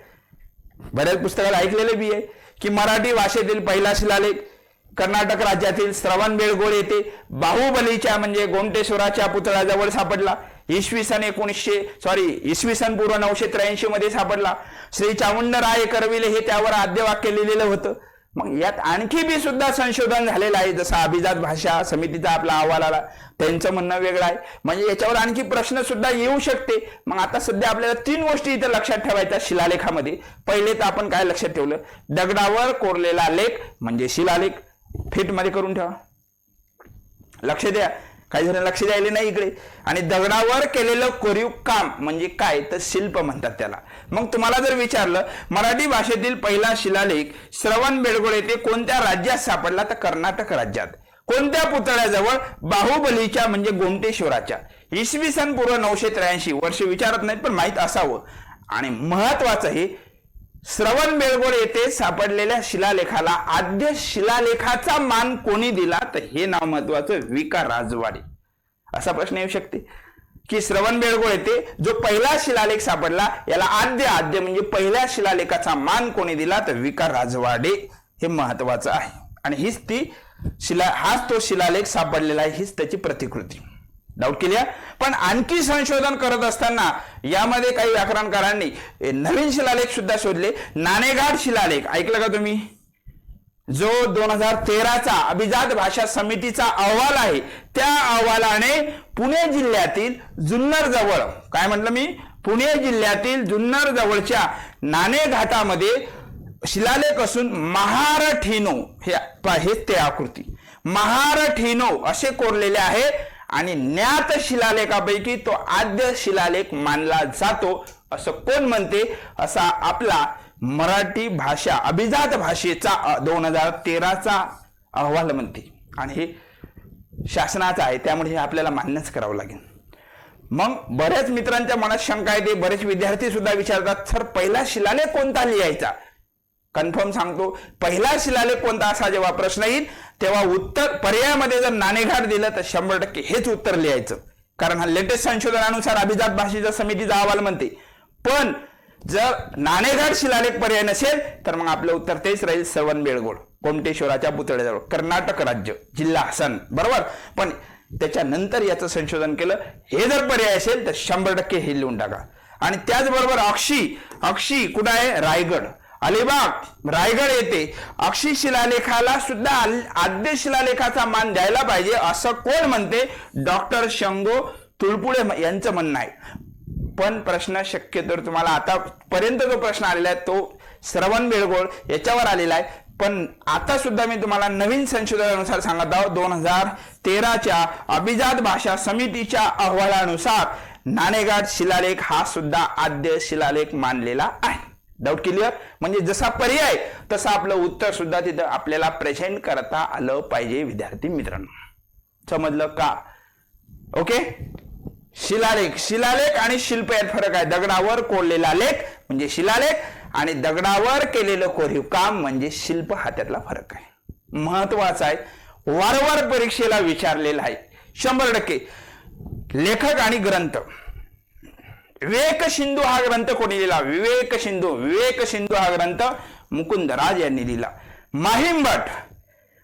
बऱ्याच पुस्तकात ऐकलेले बी आहे की मराठी भाषेतील पहिला शिलालेख कर्नाटक राज्यातील श्रवणबेळगोळ येथे बाहुबलीच्या म्हणजे गोमटेश्वराच्या पुतळ्याजवळ सापडला. इसवी सन पूर्व 983 मध्ये सापडला. श्री चामुंडराय करविले हे त्यावर आद्यवाक्य लिहिलेलं होतं. मग यात आणखी बी सुद्धा संशोधन झालेलं आहे, जसं अभिजात भाषा समितीचा आपला अहवाल आला, त्यांचं म्हणणं वेगळं आहे. म्हणजे याच्यावर आणखी प्रश्न सुद्धा येऊ शकते. मग आता सध्या आपल्याला 3 गोष्टी इथं लक्षात ठेवायच्या शिलालेखामध्ये. पहिले तर आपण काय लक्षात ठेवलं, दगडावर कोरलेला लेख म्हणजे शिलालेख. फिट मध्ये करून ठेवा, लक्ष द्या, काही जण लक्ष द्यायले नाही इकडे. आणि दगडावर केलेलं कोरीव काम म्हणजे काय, तर शिल्प म्हणतात त्याला. मग तुम्हाला जर विचारलं मराठी भाषेतील पहिला शिलालेख श्रवणबेळगोळ येथे कोणत्या राज्यात सापडला, तर कर्नाटक राज्यात. कोणत्या पुतळ्याजवळ, बाहुबलीच्या म्हणजे गोमटेश्वराच्या. इसवी सन पूर्व 983 वर्ष विचारत नाहीत पण माहित असावं. आणि महत्वाचं हे श्रवणबेळगोळ येथे सापडलेल्या शिलालेखाला आद्य शिलालेखाचा मान कोणी दिला, तर हे नाव महत्वाचं, विका राजवाडे. असा प्रश्न येऊ शकते की श्रवणबेळगोळ येथे जो पहिला शिलालेख सापडला याला आद्य म्हणजे पहिल्या शिलालेखाचा मान कोणी दिला, तर विका राजवाडे. हे महत्वाचं आहे. आणि हीच ती हाच तो शिलालेख सापडलेला आहे, हीच त्याची प्रतिकृती. Doubt clear. पण आणखी संशोधन करत असताना यामध्ये काही व्याकरणकारांनी नवीन शिलालेख सुद्धा शोधले. नाणेघाट शिलालेख ऐकलं का तुम्ही, जो 2013चा अभिजात भाषा समितीचा अहवाल आहे, त्या अहवालाने पुणे जिल्ह्यातील जुन्नर जवळ, काय म्हटलं मी, पुणे जिल्ह्यातील जुन्नर जवळच्या नाणेघाटामध्ये शिलालेख असून महारठीनो हेच ते आकृती महारठीनो असे कोरलेले आहे. आणि ज्ञात शिलालेखापैकी तो आद्य शिलालेख मानला जातो असं कोण म्हणते, असा आपला मराठी भाषा अभिजात भाषेचा 2013चा अहवाल म्हणते. आणि हे शासनाचा आहे, त्यामुळे हे आपल्याला मान्यच करावं लागेल. मग बऱ्याच मित्रांच्या मनात शंका येते, बरेच विद्यार्थी सुद्धा विचारतात, सर पहिला शिलालेख कोणता लिहायचा. कन्फर्म सांगतो, पहिला शिलालेख कोणता असा जेव्हा प्रश्न येईल तेव्हा उत्तर पर्यायामध्ये जर नाणेघाट दिलं तर 100% हेच उत्तर लिहायचं. कारण हा लेटेस्ट संशोधनानुसार अभिजात भाषेच्या समितीचा अहवाल म्हणते. पण जर नाणेघाट शिलालेख पर्याय नसेल तर मग आपलं उत्तर तेच राहील, श्रवणबेळगोळ गोमटेश्वराच्या पुतळ्याजवळ, कर्नाटक राज्य, जिल्हा हसन. बरोबर. पण त्याच्यानंतर याचं संशोधन केलं, हे जर पर्याय असेल तर 100% हे लिहून टाका. आणि त्याचबरोबर अक्षी कुठं आहे, रायगड, अलिबाग, रायगड येथे अक्षी शिलालेखाला सुद्धा आद्य शिलालेखाचा मान द्यायला पाहिजे असं कोण म्हणते, डॉक्टर शंगो तुळपुळे यांचं म्हणणं आहे. पण प्रश्न शक्यतो तुम्हाला आतापर्यंत जो प्रश्न आलेला आहे तो श्रवणबेळगोळ याच्यावर आलेला आहे. पण आता सुद्धा मी तुम्हाला नवीन संशोधनानुसार सांगत आहोत, 2013च्या अभिजात भाषा समितीच्या अहवालानुसार नाणेघाट शिलालेख हा सुद्धा आद्य शिलालेख मानलेला आहे. Doubt clear. म्हणजे जसा पर्याय तसं आपलं उत्तर सुद्धा तिथं आपल्याला प्रेझेंट करता आलं पाहिजे विद्यार्थी मित्रांनो. समजलं का? ओके. शिलालेख आणि शिल्प यात फरक आहे. दगडावर कोरलेला लेख म्हणजे शिलालेख आणि दगडावर केलेलं कोरीव काम म्हणजे शिल्प, हा त्यातला फरक आहे. महत्वाचा आहे, वारंवार परीक्षेला विचारलेला आहे 100%. लेखक आणि ग्रंथ. विवेक सिंधू हा ग्रंथ कोणी लिहिला, विवेक सिंधू हा ग्रंथ मुकुंदराज यांनी लिहिला. माहीम भट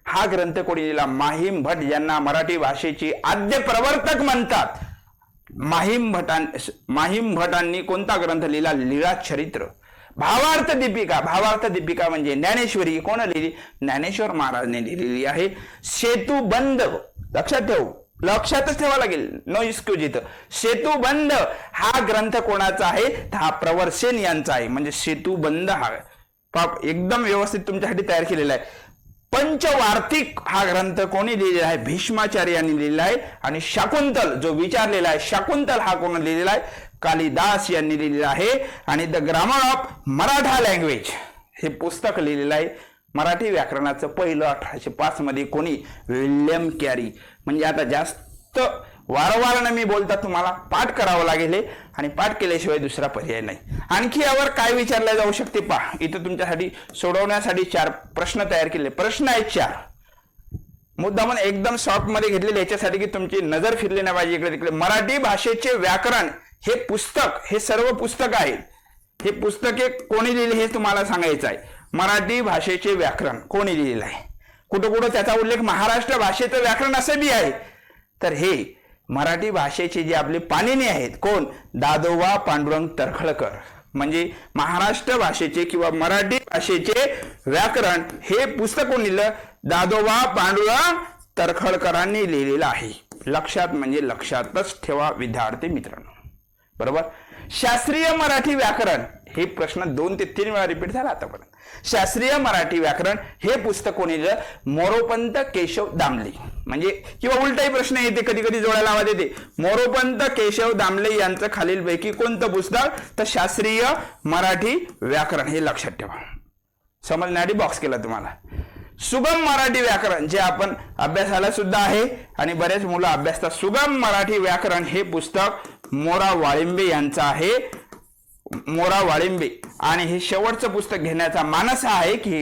हा ग्रंथ कोणी लिहिला, माहीम भट यांना मराठी भाषेची आद्य प्रवर्तक म्हणतात. माहीम भटांनी कोणता ग्रंथ लिहिला, लीळाचरित्र. भावार्थ दीपिका म्हणजे ज्ञानेश्वरी कोण लिहिली, ज्ञानेश्वर महाराजने लिहिलेली आहे. सेतुबंध लक्षातच ठेवा लागेल, नो एक्सक्यूज इथं. सेतुबंध हा ग्रंथ कोणाचा आहे, हा प्रवर सेन यांचा आहे. म्हणजे सेतुबंध हा एकदम व्यवस्थित तुमच्यासाठी तयार केलेला आहे. पंचवार्तिक हा ग्रंथ कोणी लिहिलेला आहे, भीष्माचार्य यांनी लिहिलेला आहे. आणि शाकुंतल जो विचारलेला आहे, शाकुंतल हा कोण लिहिलेला आहे, कालिदास यांनी लिहिलेला आहे. आणि the grammar of Maratha language हे पुस्तक लिहिलेलं आहे मराठी व्याकरणाचं पहिलं 1805 मध्ये कोणी, विल्यम कॅरी. म्हणजे आता जास्त वारंवार मी बोलता तुम्हाला पाठ करावं लागेल आणि पाठ केल्याशिवाय दुसरा पर्याय नाही. आणखी यावर काय विचारलं जाऊ शकते पहा, इथं तुमच्यासाठी सोडवण्यासाठी 4 प्रश्न तयार केले. प्रश्न आहेत 4 मुद्दामून एकदम शॉर्ट मध्ये घेतलेले, याच्यासाठी की तुमची नजर फिरली नाही पाहिजे इकडे तिकडे. मराठी भाषेचे व्याकरण हे पुस्तक, हे सर्व पुस्तक आहे. हे पुस्तके कोणी लिहिले हे तुम्हाला सांगायचं आहे. मराठी भाषेचे व्याकरण कोणी लिहिलेलं आहे? कुठं कुठं त्याचा उल्लेख महाराष्ट्र भाषेचं व्याकरण असं बी आहे. तर हे मराठी भाषेचे जे आपले पाणिनी आहेत कोण? दादोबा पांडुरंग तर्खडकर. म्हणजे महाराष्ट्र भाषेचे किंवा मराठी भाषेचे व्याकरण हे पुस्तक कोण लिहिलं? दादोबा पांडुरंग तर्खडकरांनी लिहिलेलं आहे. लक्षात म्हणजे लक्षातच ठेवा विद्यार्थी मित्रांनो. बरोबर. शास्त्रीय मराठी व्याकरण हे प्रश्न 2 ते 3 वेळा रिपीट झाला आतापर्यंत. शास्त्रीय मराठी व्याकरण हे पुस्तक कोणी लिहिलं? मोरोपंत केशव दामले. म्हणजे किंवा उलटाही प्रश्न येते, कधी कधी जोडायला आवाज येते. मोरोपंत केशव दामले यांचं खालीलपैकी कोणतं पुस्तक? तर शास्त्रीय मराठी व्याकरण. हे लक्षात ठेवा. समजण्यासाठी बॉक्स केला तुम्हाला. सुगम मराठी व्याकरण जे आपण अभ्यासाला सुद्धा आहे आणि बरेच मुलं अभ्यासतात. सुगम मराठी व्याकरण हे पुस्तक मोरा वाळिंबे यांचं आहे. मोरा वाळिंबे. आणि हे शेवटचं पुस्तक घेण्याचा मानस आहे की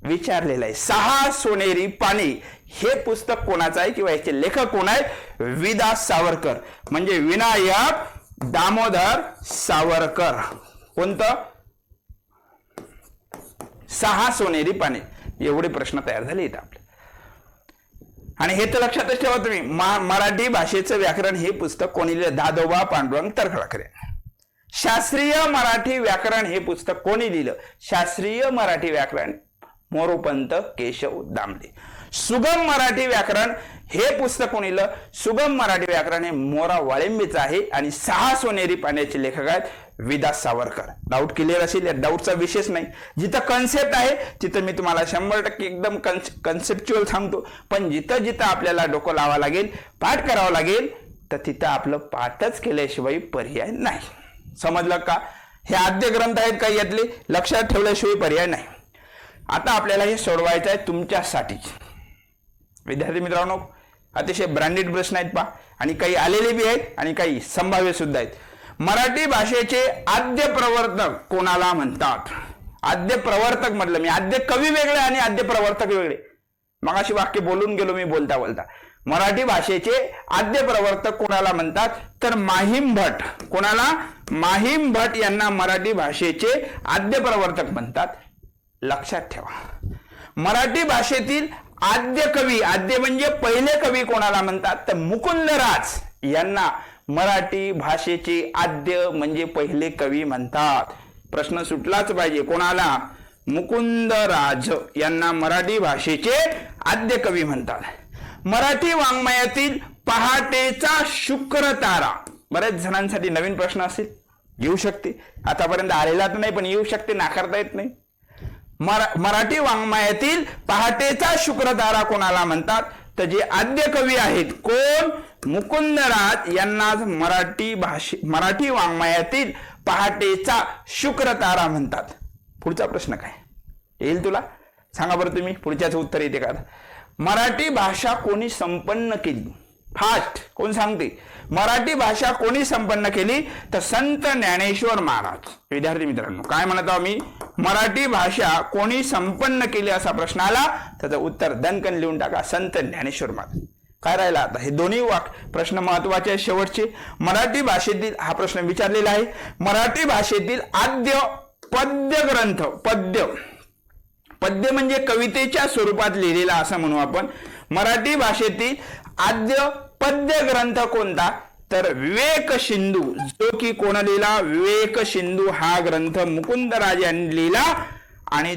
विचारलेलं आहे. 6 सोनेरी पाने हे पुस्तक कोणाचं आहे किंवा याचे लेखक कोण आहेत? विदा सावरकर. म्हणजे विनायक दामोदर सावरकर. कोणतं? 6 सोनेरी पाने. एवढे प्रश्न तयार झाले इथं आपले. आणि हे तर लक्षातच ठेवा तुम्ही. मराठी भाषेचं व्याकरण हे पुस्तक कोणी लिहिलं? दादोबा पांडुरंग तर्खडकर. शास्त्रीय मराठी व्याकरण हे पुस्तक कोणी लिहिलं? शास्त्रीय मराठी व्याकरण मोरोपंत केशव दामले. सुगम मराठी व्याकरण हे पुस्तक कोणी लिहिलं? सुगम मराठी व्याकरण हे मोरा वाळिंबेचं आहे आणि 6 सोनेरी पाण्याचे लेखक आहेत विदा सावरकर. डाऊट क्लिअर असेल, या डाऊटचा विशेष नाही. जिथं कन्सेप्ट आहे तिथं मी तुम्हाला 100% एकदम कन्सेप्च्युअल सांगतो. पण जिथं जिथं आपल्याला डोकं लावावं लागेल, पाठ करावं लागेल, तर तिथं आपलं पाठच केल्याशिवाय पर्याय नाही. समजलं का? हे आद्य ग्रंथ आहेत काही यातले, लक्षात ठेवल्याशिवाय पर्याय नाही. आता आपल्याला हे सोडवायचं आहे तुमच्यासाठी. विद्यार्थी मित्रांनो, अतिशय ब्रँडेड प्रश्न आहेत पहा. आणि काही आलेले बी आहेत आणि काही संभाव्य सुद्धा आहेत. मराठी भाषेचे आद्य प्रवर्तक कोणाला म्हणतात? आद्य प्रवर्तक म्हटलं मी. आद्य कवी वेगळे आणि आद्य प्रवर्तक वेगळे. मगाशी वाक्य बोलून गेलो मी बोलता बोलता. मराठी भाषेचे आद्य प्रवर्तक कोणाला म्हणतात? तर माहीम भट. कोणाला? माहीम भट यांना मराठी भाषेचे आद्य प्रवर्तक म्हणतात. लक्षात ठेवा. मराठी भाषेतील आद्य कवी, आद्य म्हणजे पहिले कवी कोणाला म्हणतात? तर मुकुंदराज यांना मराठी भाषेचे आद्य म्हणजे पहिले कवी म्हणतात. प्रश्न सुटलाच पाहिजे. कोणाला? मुकुंदराज यांना मराठी भाषेचे आद्य कवी म्हणतात. मराठी वाङ्मयातील पहाटेचा शुक्र तारा. बऱ्याच जणांसाठी नवीन प्रश्न असेल, येऊ शकते. आतापर्यंत आलेला तर नाही पण येऊ शकते, नाकारता येत नाही. मराठी वाङ्मयातील पहाटेचा शुक्र तारा कोणाला म्हणतात? तर जे आद्य कवी आहेत कोण? मुकुंदराज यांना मराठी वाङ्मयातील पहाटेचा शुक्र तारा म्हणतात. पुढचा प्रश्न काय येईल तुला? सांगा बरं तुम्ही. पुढच्याच उत्तर येते का? मराठी भाषा कोणी संपन्न केली? फास्ट कोण सांगते? मराठी भाषा कोणी संपन्न केली? तर संत ज्ञानेश्वर महाराज. विद्यार्थी मित्रांनो, काय म्हणत आहो मी? मराठी भाषा कोणी संपन्न केली असा प्रश्न आला, त्याचं उत्तर दणकन लिहून टाका, संत ज्ञानेश्वर महाराज. काय राहिला आता? हे दोन्ही प्रश्न महत्वाचे आहेत शेवटचे. मराठी भाषेतील हा प्रश्न विचारलेला आहे. मराठी भाषेतील आद्य पद्य ग्रंथ. पद्य म्हणजे कवितेच्या स्वरूपात लिहिलेला असं म्हणू आपण. मराठी भाषेतील आद्य पद्य ग्रंथ कोणता? तर विवेक सिंधू. जो की कोण लिहिला? विवेक सिंधू हा ग्रंथ मुकुंदराज यांनी लिहिला. आणि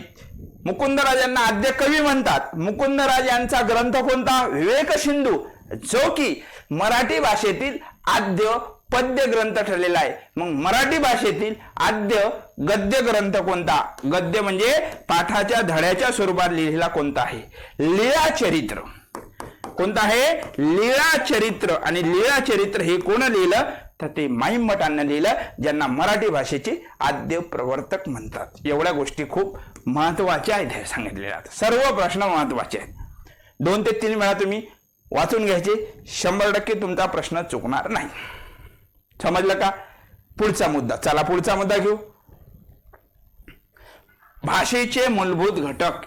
मुकुंदराजांना आद्य कवी म्हणतात. मुकुंदराज यांचा ग्रंथ कोणता? विवेक सिंधू, जो की मराठी भाषेतील आद्य पद्य ग्रंथ ठरलेला आहे. मग मराठी भाषेतील आद्य गद्य ग्रंथ कोणता? गद्य म्हणजे पाठाच्या धड्याच्या स्वरूपात लिहिलेला कोणता आहे? लीळाचरित्र. कोणता आहे? लीळाचरित्र. आणि लीळाचरित्र हे कोण लिहिलं? तर ते माहीम भटांना लिहिलं, ज्यांना मराठी भाषेचे आद्य प्रवर्तक म्हणतात. एवढ्या गोष्टी खूप महत्वाच्या आहेत हे सांगितलेल्या. सर्व प्रश्न महत्वाचे आहेत. 2 ते 3 वेळा तुम्ही वाचून घ्यायचे. 100% तुमचा प्रश्न चुकणार नाही. समजलं का? पुढचा मुद्दा. चला पुढचा मुद्दा घेऊ. भाषेचे मूलभूत घटक.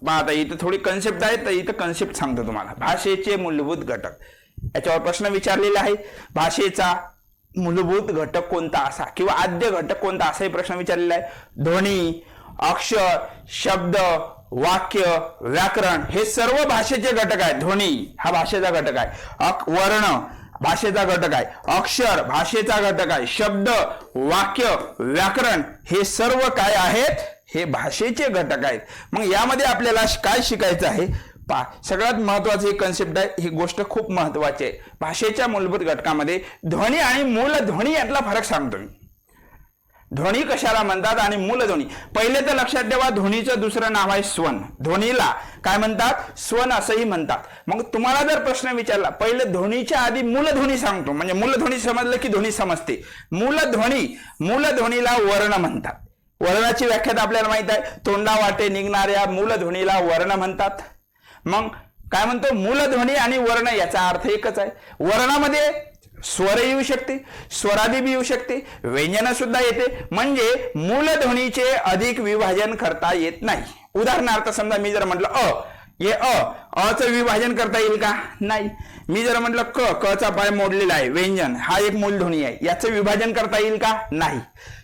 आता इथं थोडी कन्सेप्ट आहे, तर इथं कन्सेप्ट सांगतो तुम्हाला. भाषेचे मूलभूत घटक याच्यावर प्रश्न विचारलेला आहे. भाषेचा मूलभूत घटक कोणता असा किंवा आद्य घटक कोणता असाही प्रश्न विचारलेला आहे. ध्वनी, अक्षर, शब्द, वाक्य, व्याकरण हे सर्व भाषेचे घटक आहेत. ध्वनी हा भाषेचा घटक आहे, वर्ण भाषेचा घटक आहे, अक्षर भाषेचा घटक आहे, शब्द, वाक्य, व्याकरण हे सर्व काय आहेत, हे भाषेचे घटक आहेत. मग यामध्ये आपल्याला काय शिकायचं आहे, सगळ्यात महत्वाची एक कन्सेप्ट आहे, ही गोष्ट खूप महत्वाची आहे. भाषेच्या मूलभूत घटकामध्ये ध्वनी आणि मूलध्वनी यातला फरक सांगतो मी. ध्वनी कशाला म्हणतात आणि मूलध्वनी. पहिले तर लक्षात ठेवा, ध्वनीचं दुसरं नाव आहे स्वन. ध्वनीला काय म्हणतात, स्वन असंही म्हणतात. मग तुम्हाला जर प्रश्न विचारला, पहिले ध्वनीच्या आधी मूलध्वनी सांगतो, म्हणजे मूलध्वनी समजलं की ध्वनी समजते. मूलध्वनीला वर्ण म्हणतात. वर्णाची व्याख्या आपल्याला माहित आहे, तोंडावाटे निघणाऱ्या मूलध्वनीला वर्ण म्हणतात. मग काय म्हणतो, मूलध्वनी आणि वर्ण याचा अर्थ एकच आहे. वर्णामध्ये स्वर येऊ शकते, स्वरादी बी येऊ शकते, व्यंजन सुद्धा येते. म्हणजे मूलध्वनीचे अधिक विभाजन करता येत नाही. उदाहरणार्थ समजा मी जर म्हटलं अचं विभाजन करता येईल का, नाही. मी जर म्हटलं क चा पाय मोडलेला आहे, व्यंजन हा एक मूलध्वनी आहे, याचं विभाजन करता येईल का, नाही.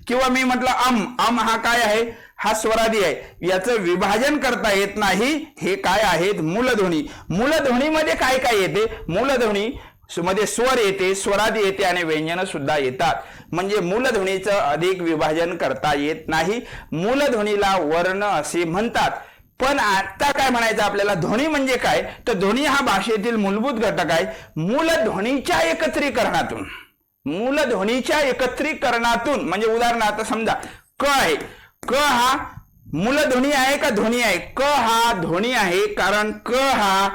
किंवा मी म्हटलं अम हा काय आहे, हा स्वरादी आहे, याचं विभाजन करता येत नाही. हे काय आहेत, मूलध्वनी. मूलध्वनीमध्ये काय काय येते, मूलध्वनी मध्ये स्वर येते, स्वरादी येते आणि व्यंजन सुद्धा येतात. म्हणजे मूलध्वनीचं अधिक विभाजन करता येत नाही. मूलध्वनीला वर्ण असे म्हणतात. पण आता काय म्हणायचं आपल्याला, ध्वनी म्हणजे काय, तर ध्वनी हा भाषेतील मूलभूत घटक आहे. मूलध्वनीच्या एकत्रीकरणातून म्हणजे उदाहरणार्थ समजा क आहे, क हा मूलध्वनी आहे का ध्वनी आहे, क हा ध्वनी आहे. कारण क हा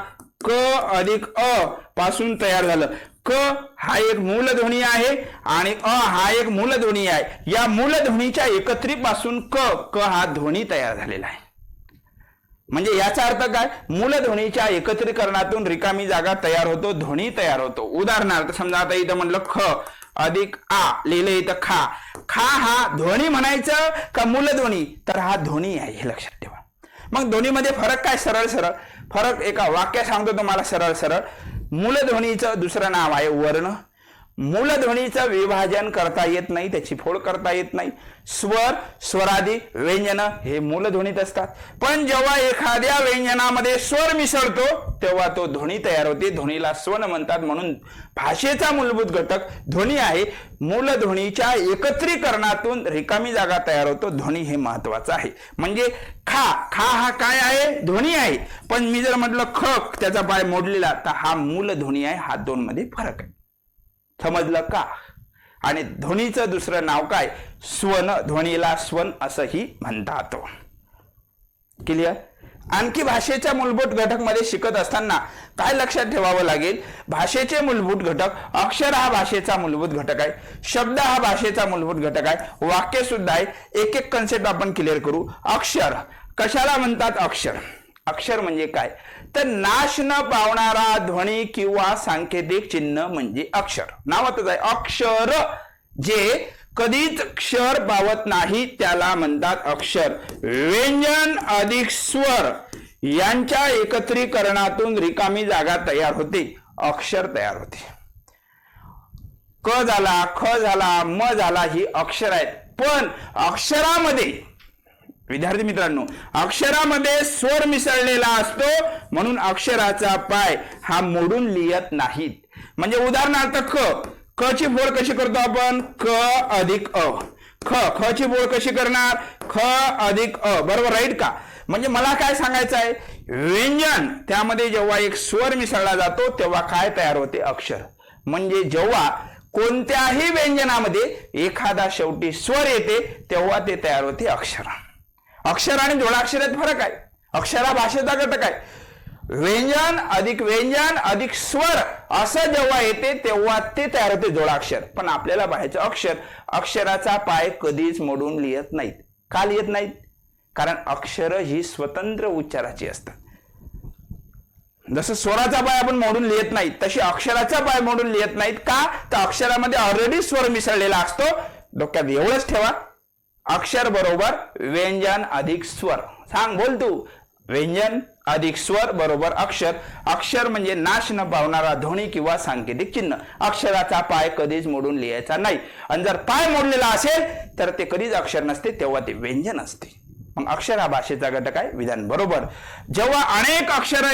क अधिक अ पासून तयार झालं. क हा एक मूलध्वनी आहे आणि अ हा एक मूलध्वनी आहे. या मूलध्वनीच्या एकत्रीपासून क हा ध्वनी तयार झालेला आहे. म्हणजे याचा अर्थ काय, मूलध्वनीच्या एकत्रीकरणातून रिकामी जागा तयार होतो, ध्वनी तयार होतो. उदाहरणार्थ समजा आता इथं म्हटलं ख अधिक आ लिहिले इथं खा. खा हा ध्वनी म्हणायचं का मूलध्वनी, तर हा ध्वनी आहे, हे लक्षात ठेवा. मग ध्वनीमध्ये फरक काय, सरळ फरक एका वाक्य सांगतो तुम्हाला सरळ. मूलध्वनीचं दुसरं नाव आहे वर्ण. मूलध्वनीचं विभाजन करता येत नाही, त्याची फोड करता येत नाही. स्वर, स्वरादी, व्यंजन हे मूलध्वनीत असतात. पण जेव्हा एखाद्या व्यंजनामध्ये स्वर मिसळतो तेव्हा तो ध्वनी तयार होते, ध्वनीला स्वन म्हणतात. म्हणून भाषेचा मूलभूत घटक ध्वनी आहे. मूलध्वनीच्या एकत्रीकरणातून रिकामी जागा तयार होतो, ध्वनी हे महत्वाचं आहे. म्हणजे खा हा काय आहे, ध्वनी आहे. पण मी जर म्हटलं ख त्याचा पाय मोडलेला, तर हा मूलध्वनी आहे. हा दोन मध्ये फरक आहे, समजलं का. आणि ध्वनीचं दुसरं नाव काय, स्वन. ध्वनीला स्वन असंही म्हणतात. क्लिअर. आणखी भाषेच्या मूलभूत घटक मध्ये शिकत असताना काय लक्षात ठेवावं लागेल, भाषेचे मूलभूत घटक, अक्षर हा भाषेचा मूलभूत घटक आहे, शब्द हा भाषेचा मूलभूत घटक आहे, वाक्य सुद्धा आहे. एक एक कन्सेप्ट आपण क्लिअर करू. अक्षर कशाला म्हणतात, अक्षर म्हणजे काय, तर नाश न पावणारा ध्वनी किंवा सांकेतिक चिन्ह म्हणजे अक्षर. नावातच आहे अक्षर. जे कधीच क्षर पावत नाही त्याला म्हणतात अक्षर. व्यंजन अधिक स्वर यांच्या एकत्रीकरणातून रिकामी जागा तयार होते, अक्षर तयार होते. क झाला, ख झाला, म झाला, ही अक्षर आहेत. पण अक्षरामध्ये विद्यार्थी मित्रांनो, अक्षरामध्ये स्वर मिसळलेला असतो, म्हणून अक्षराचा पाय हा मोडून लिहत नाहीत. म्हणजे उदाहरणार्थ क ची फोड कशी करतो आपण, क अधिक अ. ख ची फोड कशी करणार, ख अधिक अ, बरोबर राईट का. म्हणजे मला काय सांगायचं आहे, व्यंजन त्यामध्ये जेव्हा एक स्वर मिसळला जातो तेव्हा काय तयार होते, अक्षर. म्हणजे जेव्हा कोणत्याही व्यंजनामध्ये एखादा शेवटी स्वर येते तेव्हा ते तयार होते अक्षर. अक्षर आणि जोडाक्षरात फरक आहे. अक्षर हा भाषेचा घटक आहे. व्यंजन अधिक स्वर असं जेव्हा येते तेव्हा ते तयार होते जोडाक्षर. पण आपल्याला पाहायचं अक्षराचा पाय कधीच मोडून लिहत नाहीत. का लिहत नाहीत, कारण अक्षर ही स्वतंत्र उच्चाराची असतात. जसं स्वराचा पाय आपण मोडून लिहत नाहीत, तशी अक्षराचा पाय मोडून लिहत नाहीत. का, तर अक्षरामध्ये ऑलरेडी स्वर मिसळलेला असतो. डोक्यात एवढंच ठेवा, अक्षर बरोबर व्यंजन अधिक स्वर. सांग, बोल तू. व्यंजन अधिक स्वर बरोबर अक्षर. अक्षर म्हणजे नाश न पावणारा ध्वनी किंवा सांकेतिक चिन्ह. अक्षराचा पाय कधीच मोडून लिहायचा नाही, आणि जर पाय मोडलेला असेल तर ते कधीच अक्षर नसते, तेव्हा ते व्यंजन असते. मग अक्षर हा भाषेचा घटक आहे. विधान बरोबर. जेव्हा अनेक अक्षरं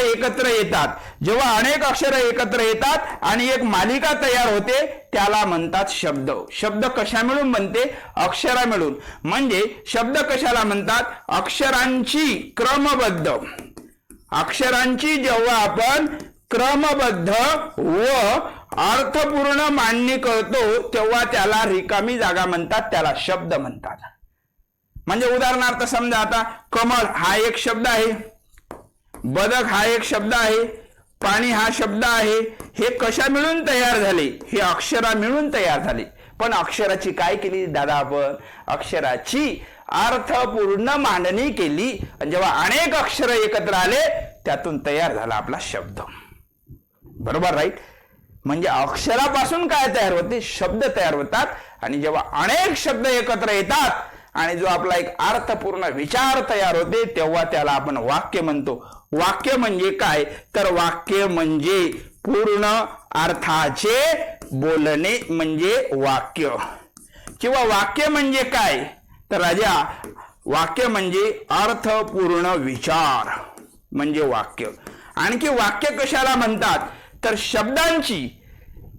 एकत्र येतात आणि एक मालिका तयार होते त्याला म्हणतात शब्द. शब्द कशा मिळून बनते? अक्षरा मिळून. म्हणजे शब्द कशाला म्हणतात? अक्षरांची जेव्हा आपण क्रमबद्ध व अर्थपूर्ण मांडणी करतो तेव्हा त्याला रिकामी जागा म्हणतात, त्याला शब्द म्हणतात. म्हणजे उदाहरणार्थ समजा आता कमळ हा एक शब्द आहे, बदक हा एक शब्द आहे, पाणी हा शब्द आहे. हे कशा मिळून तयार झाले? हे अक्षरा मिळून तयार झाले. पण अक्षराची काय केली दादा आपण? अक्षराची अर्थपूर्ण मांडणी केली, आणि जेव्हा अनेक अक्षर एकत्र आले त्यातून तयार झाला आपला शब्द. बरोबर, राईट? म्हणजे अक्षरापासून काय तयार होते? शब्द तयार होतात. आणि जेव्हा अनेक शब्द एकत्र येतात आणि जो आपला एक अर्थपूर्ण विचार तयार होते तेव्हा त्याला आपण वाक्य म्हणतो. वाक्य म्हणजे काय? तर वाक्य म्हणजे पूर्ण अर्थाचे बोलणे म्हणजे वाक्य. किंवा वाक्य म्हणजे काय? तर राजा वाक्य म्हणजे अर्थपूर्ण विचार म्हणजे वाक्य. आणखी वाक्य कशाला म्हणतात? तर शब्दांची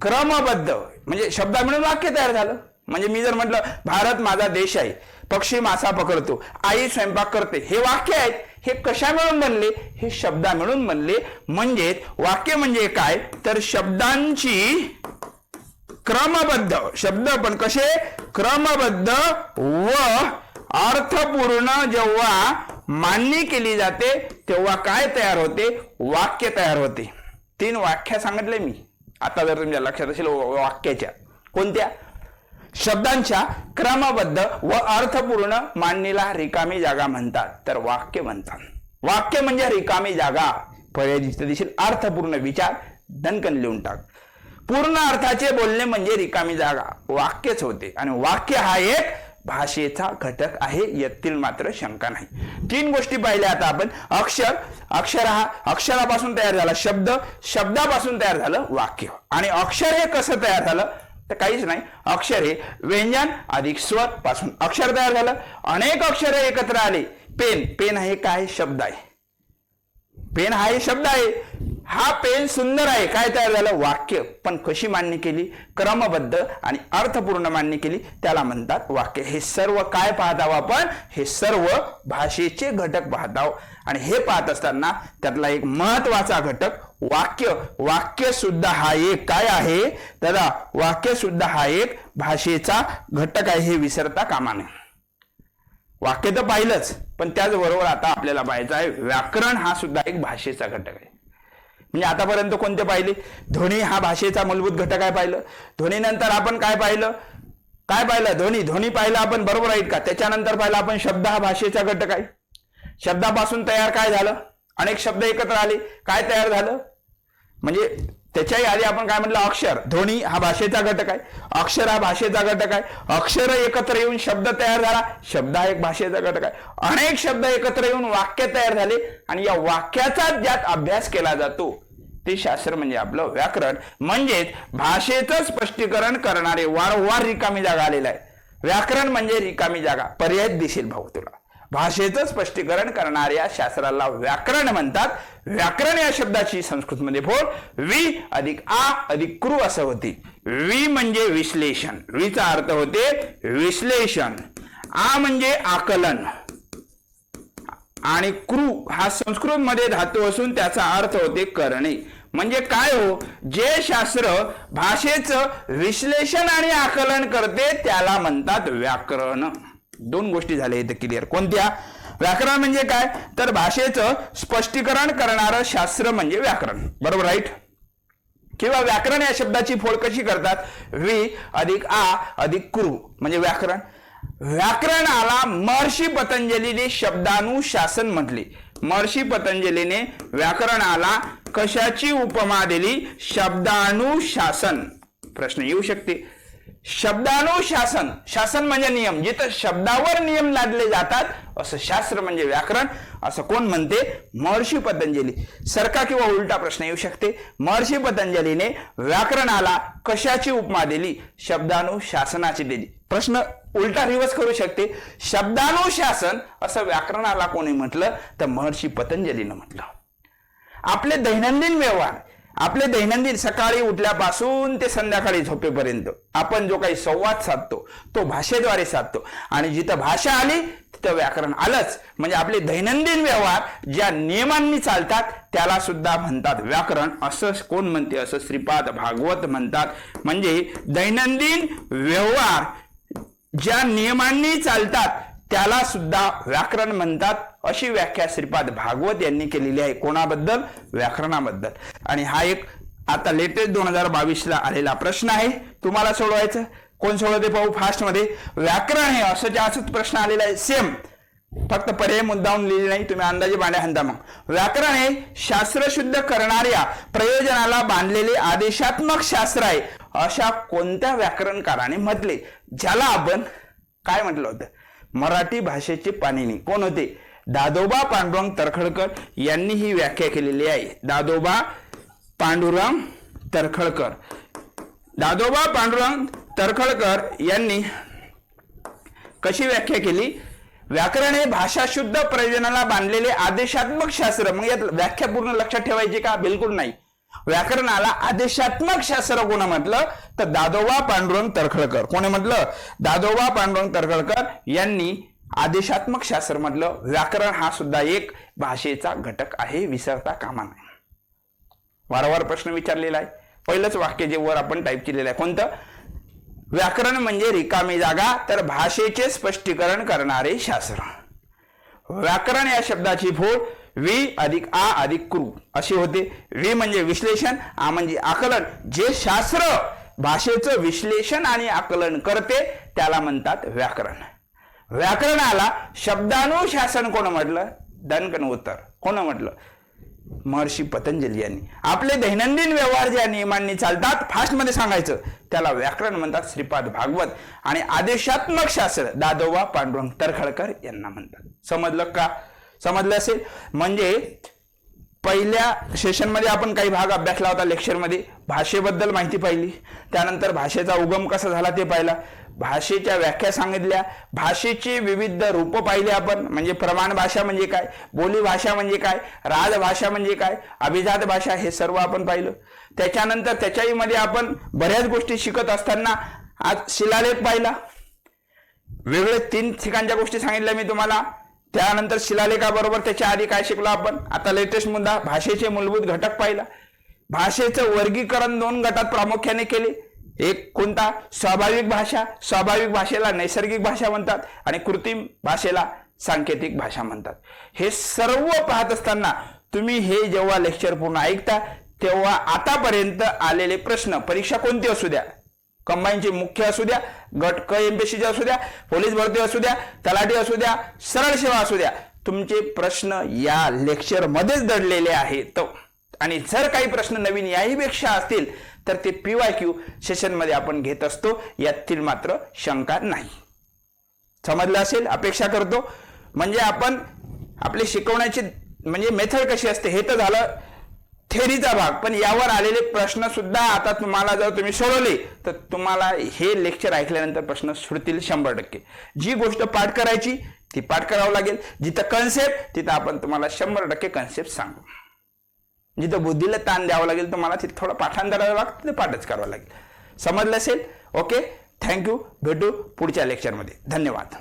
क्रमबद्ध, म्हणजे शब्द मिळून वाक्य तयार झालं. म्हणजे मी जर म्हटलं भारत माझा देश आहे, पक्षी मासा पकडतो, आई स्वयंपाक करते, हे वाक्य आहेत. हे कशा मिळून बनले? हे शब्दा मिळून बनले. म्हणजे वाक्य म्हणजे काय? तर शब्दांची क्रमबद्ध, शब्द पण कसे? क्रमबद्ध व अर्थपूर्ण जेव्हा मांडणी केली जाते तेव्हा काय तयार होते? वाक्य तयार होते. 3 व्याख्या सांगितले मी. आता जर तुमच्या लक्षात असेल वाक्याच्या कोणत्या? शब्दांच्या क्रमबद्ध व अर्थपूर्ण मांडणीला रिकामी जागा म्हणतात, तर वाक्य म्हणतात. वाक्य म्हणजे रिकामी जागा. पर्याय दिसेल अर्थपूर्ण विचार, दणकन लिहून टाक. पूर्ण अर्थाचे बोलणे म्हणजे रिकामी जागा, वाक्यच होते. आणि वाक्य हा एक भाषेचा घटक आहे, यातील मात्र शंका नाही. 3 गोष्टी पाहिल्या आता आपण. अक्षरापासून तयार झाला शब्द, शब्दापासून तयार झालं वाक्य. आणि अक्षर हे कसं तयार झालं? तर काहीच नाही. अक्षर हे व्यंजन अधिक स्वर पासून अक्षर तयार झालं. अनेक अक्षर एकत्र आले. पेन हे काय? शब्द आहे. पेन हा शब्द आहे. हा पेन सुंदर आहे, काय तयार झालं? वाक्य. पण कशी मांडणी केली? क्रमबद्ध आणि अर्थपूर्ण मांडणी केली, त्याला म्हणतात वाक्य. हे सर्व काय पाहत आहोत आपण? हे सर्व भाषेचे घटक पाहत आहोत. आणि हे पाहत असताना त्यातला एक महत्वाचा घटक वाक्य. वाक्य सुद्धा हा एक काय आहे दादा? वाक्य सुद्धा हा एक भाषेचा घटक आहे, हे विसरता कामा नये. वाक्य तर पाहिलंच, पण त्याचबरोबर आता आपल्याला पाहायचं आहे व्याकरण हा सुद्धा एक भाषेचा घटक आहे. म्हणजे आतापर्यंत कोणते पाहिले? ध्वनी हा भाषेचा मूलभूत घटक आहे पाहिलं. ध्वनीनंतर आपण काय पाहिलं? ध्वनी पाहिलं आपण, बरोबर आहे का? त्याच्यानंतर पाहिलं आपण शब्द हा भाषेचा घटक आहे. शब्दापासून तयार काय झालं? अनेक शब्द एकत्र आले, काय तयार झालं? म्हणजे त्याच्याही आधी आपण काय म्हटलं? अक्षर. ध्वनी हा भाषेचा घटक आहे, अक्षर हा भाषेचा घटक आहे. अक्षर एकत्र येऊन शब्द तयार झाला, शब्द हा एक भाषेचा घटक आहे. अनेक शब्द एकत्र येऊन वाक्य तयार झाले, आणि या वाक्याचा ज्यात अभ्यास केला जातो ते शास्त्र म्हणजे आपलं व्याकरण. म्हणजेच भाषेचं स्पष्टीकरण करणारे वारंवार रिकामी जागा आलेला आहे. व्याकरण म्हणजे रिकामी जागा. पर्याय दिसेल भाऊ तुला. भाषेचं स्पष्टीकरण करणाऱ्या शास्त्राला व्याकरण म्हणतात. व्याकरण या शब्दाची संस्कृतमध्ये फोड वि अधिक आ अधिक कृ असं होते. वि म्हणजे विश्लेषण, विचा अर्थ होते विश्लेषण. आ म्हणजे आकलन, आणि कृ हा संस्कृत मध्ये धातू असून त्याचा अर्थ होते करणे. म्हणजे काय हो? जे शास्त्र भाषेचं विश्लेषण आणि आकलन करते त्याला म्हणतात व्याकरण. 2 गोष्टी झाल्या इथे क्लिअर. कोणत्या? व्याकरण म्हणजे काय? तर भाषेचं स्पष्टीकरण करणारं शास्त्र म्हणजे व्याकरण. बरोबर, राईट? किंवा व्याकरण या शब्दाची फोड कशी करतात? वि अधिक आ अधिक कृ म्हणजे व्याकरण. व्याकरणाला महर्षी पतंजलीने शब्दानुशासन म्हटले. महर्षी पतंजलीने व्याकरणाला कशाची उपमा दिली? शब्दानुशासन. प्रश्न येऊ शकते. शब्दानुशासन, शासन म्हणजे नियम, जिथं शब्दावर नियम लादले जातात असं शास्त्र म्हणजे व्याकरण, असं कोण म्हणते? महर्षी पतंजली. सरका किंवा उलटा प्रश्न येऊ शकते. महर्षी पतंजलीने व्याकरणाला कशाची उपमा दिली? शब्दानुशासनाची दिली. प्रश्न उलटा रिवर्स करू शकते. शब्दानुशासन असं व्याकरणाला कोणी म्हटलं? तर महर्षी पतंजलीनं म्हटलं. आपले दैनंदिन व्यवहार, आपले दैनंदिन सकाळी उठल्यापासून ते संध्याकाळी झोपेपर्यंत आपण जो काही संवाद साधतो तो भाषेद्वारे साधतो, आणि जिथं भाषा आली तिथं व्याकरण आलंच. म्हणजे आपले दैनंदिन व्यवहार ज्या नियमांनी चालतात त्याला सुद्धा म्हणतात व्याकरण. असं कोण म्हणते? असं श्रीपाद भागवत म्हणतात. म्हणजे दैनंदिन व्यवहार ज्या नियमांनी चालतात त्याला सुद्धा व्याकरण म्हणतात, अशी व्याख्या श्रीपाद भागवत यांनी केलेली आहे. कोणाबद्दल? व्याकरणाबद्दल. आणि हा एक आता लेटेस्ट 2022 आलेला प्रश्न आहे, तुम्हाला सोडवायचं. कोण सोडवते पाहू फास्ट मध्ये. व्याकरण हे असंच प्रश्न आलेला आहे सेम, फक्त पर्याय मुद्दाहून लिहिले नाही, तुम्ही अंदाजे बांड्या हंता. मग व्याकरण हे शास्त्रशुद्ध करणाऱ्या प्रयोजनाला बांधलेले आदेशात्मक शास्त्र आहे, अशा कोणत्या व्याकरणकाराने म्हटले? ज्याला आपण काय म्हटलं होतं? मराठी भाषेचे पाणिनी कोण होते? दादोबा पांडुरंग तर्खडकर यांनी ही व्याख्या केलेली आहे. दादोबा पांडुरंग तर्खडकर. दादोबा पांडुरंग तर्खडकर यांनी कशी व्याख्या केली? व्याकरण हे भाषा शुद्ध प्रयोजनाला बांधलेले आदेशात्मक शास्त्र. मग यात व्याख्या पूर्ण लक्षात ठेवायची का? बिलकुल नाही. व्याकरणाला आदेशात्मक शास्त्र कोण म्हटलं? तर दादोबा पांडुरंग तर्खडकर. कोणी म्हटलं? दादोबा पांडुरंग तर्खडकर यांनी आदेशात्मक शास्त्र म्हटलं. व्याकरण हा सुद्धा एक भाषेचा घटक आहे, विसरता कामा नये. वारंवार प्रश्न विचारलेला आहे. पहिलंच वाक्य जे वर आपण टाईप केलेलं आहे कोणतं? व्याकरण म्हणजे रिकामी जागा, तर भाषेचे स्पष्टीकरण करणारे शास्त्र. व्याकरण या शब्दाची फोड वि अधिक आ अधिक कृ अशी होते. वि म्हणजे विश्लेषण, आ म्हणजे आकलन. जे शास्त्र भाषेचं विश्लेषण आणि आकलन करते त्याला म्हणतात व्याकरण. व्याकरणाला शब्दानुशासन कोण म्हटलं? दणकन उत्तर. कोण म्हटलं? महर्षी पतंजली यांनी. आपले दैनंदिन व्यवहार ज्या नियमांनी चालतात, फास्ट मध्ये सांगायचं, त्याला व्याकरण म्हणतात श्रीपाद भागवत. आणि आदेशात्मक शास्त्र दादोबा पांडुरंग तर्खडकर यांना म्हणतात. समजलं का? समजलं असेल. म्हणजे पहिल्या सेशनमध्ये आपण काही भाग अभ्यासला होता. लेक्चरमध्ये भाषेबद्दल माहिती पाहिली, त्यानंतर भाषेचा उगम कसा झाला ते पाहिला, भाषेच्या व्याख्या सांगितल्या, भाषेची विविध रूप पाहिली आपण. म्हणजे प्रमाण भाषा म्हणजे काय, बोली भाषा म्हणजे काय, राजभाषा म्हणजे काय, अभिजात भाषा, हे सर्व आपण पाहिलं. त्याच्यानंतर त्याच्याही मध्ये आपण बऱ्याच गोष्टी शिकत असताना आज शिलालेख पाहिला. वेगळे 3 ठिकाणच्या गोष्टी सांगितल्या मी तुम्हाला. त्यानंतर शिलालेखाबरोबर त्याच्या आधी काय शिकलो आपण? आता लेटेस्ट मुद्दा भाषेचे मूलभूत घटक पाहिला. भाषेचं वर्गीकरण 2 गटात प्रामुख्याने केले. एक कोणता? स्वाभाविक भाषा. स्वाभाविक भाषेला नैसर्गिक भाषा म्हणतात आणि कृत्रिम भाषेला सांकेतिक भाषा म्हणतात. हे सर्व पाहत असताना तुम्ही हे जेव्हा लेक्चर पूर्ण ऐकता तेव्हा आतापर्यंत आलेले प्रश्न, परीक्षा कोणती असू द्या, कंबाईनचे मुख्य असू द्या, गट क एमपीएससीचे असू द्या, पोलीस भरती असू द्या, तलाठी असू द्या, सरळ सेवा असू द्या, तुमचे प्रश्न या लेक्चर मध्येच दडलेले आहेत. आणि जर काही प्रश्न नवीन याहीपेक्षा असतील तर ते PYQ सेशन मध्ये आपण घेत असतो, यातील मात्र शंका नाही. समजलं असेल अपेक्षा करतो. म्हणजे आपण आपले शिकवण्याची म्हणजे मेथड कशी असते हे तर झालं थेरीचा भाग, पण यावर आलेले प्रश्न सुद्धा आता तुम्हाला जर तुम्ही सोडवले तर तुम्हाला हे लेक्चर ऐकल्यानंतर प्रश्न सुटतील 100%. जी गोष्ट पाठ करायची ती पाठ करावं लागेल. जिथं कन्सेप्ट तिथं आपण तुम्हाला 100% कन्सेप्ट सांगू. जिथं बुद्धीला ताण द्यावं लागेल तुम्हाला तिथं थोडं पाठांतरावं लागतं, तिथं पाठच करावं लागेल. समजलं असेल? Okay, thank you. भेटू पुढच्या लेक्चरमध्ये. धन्यवाद.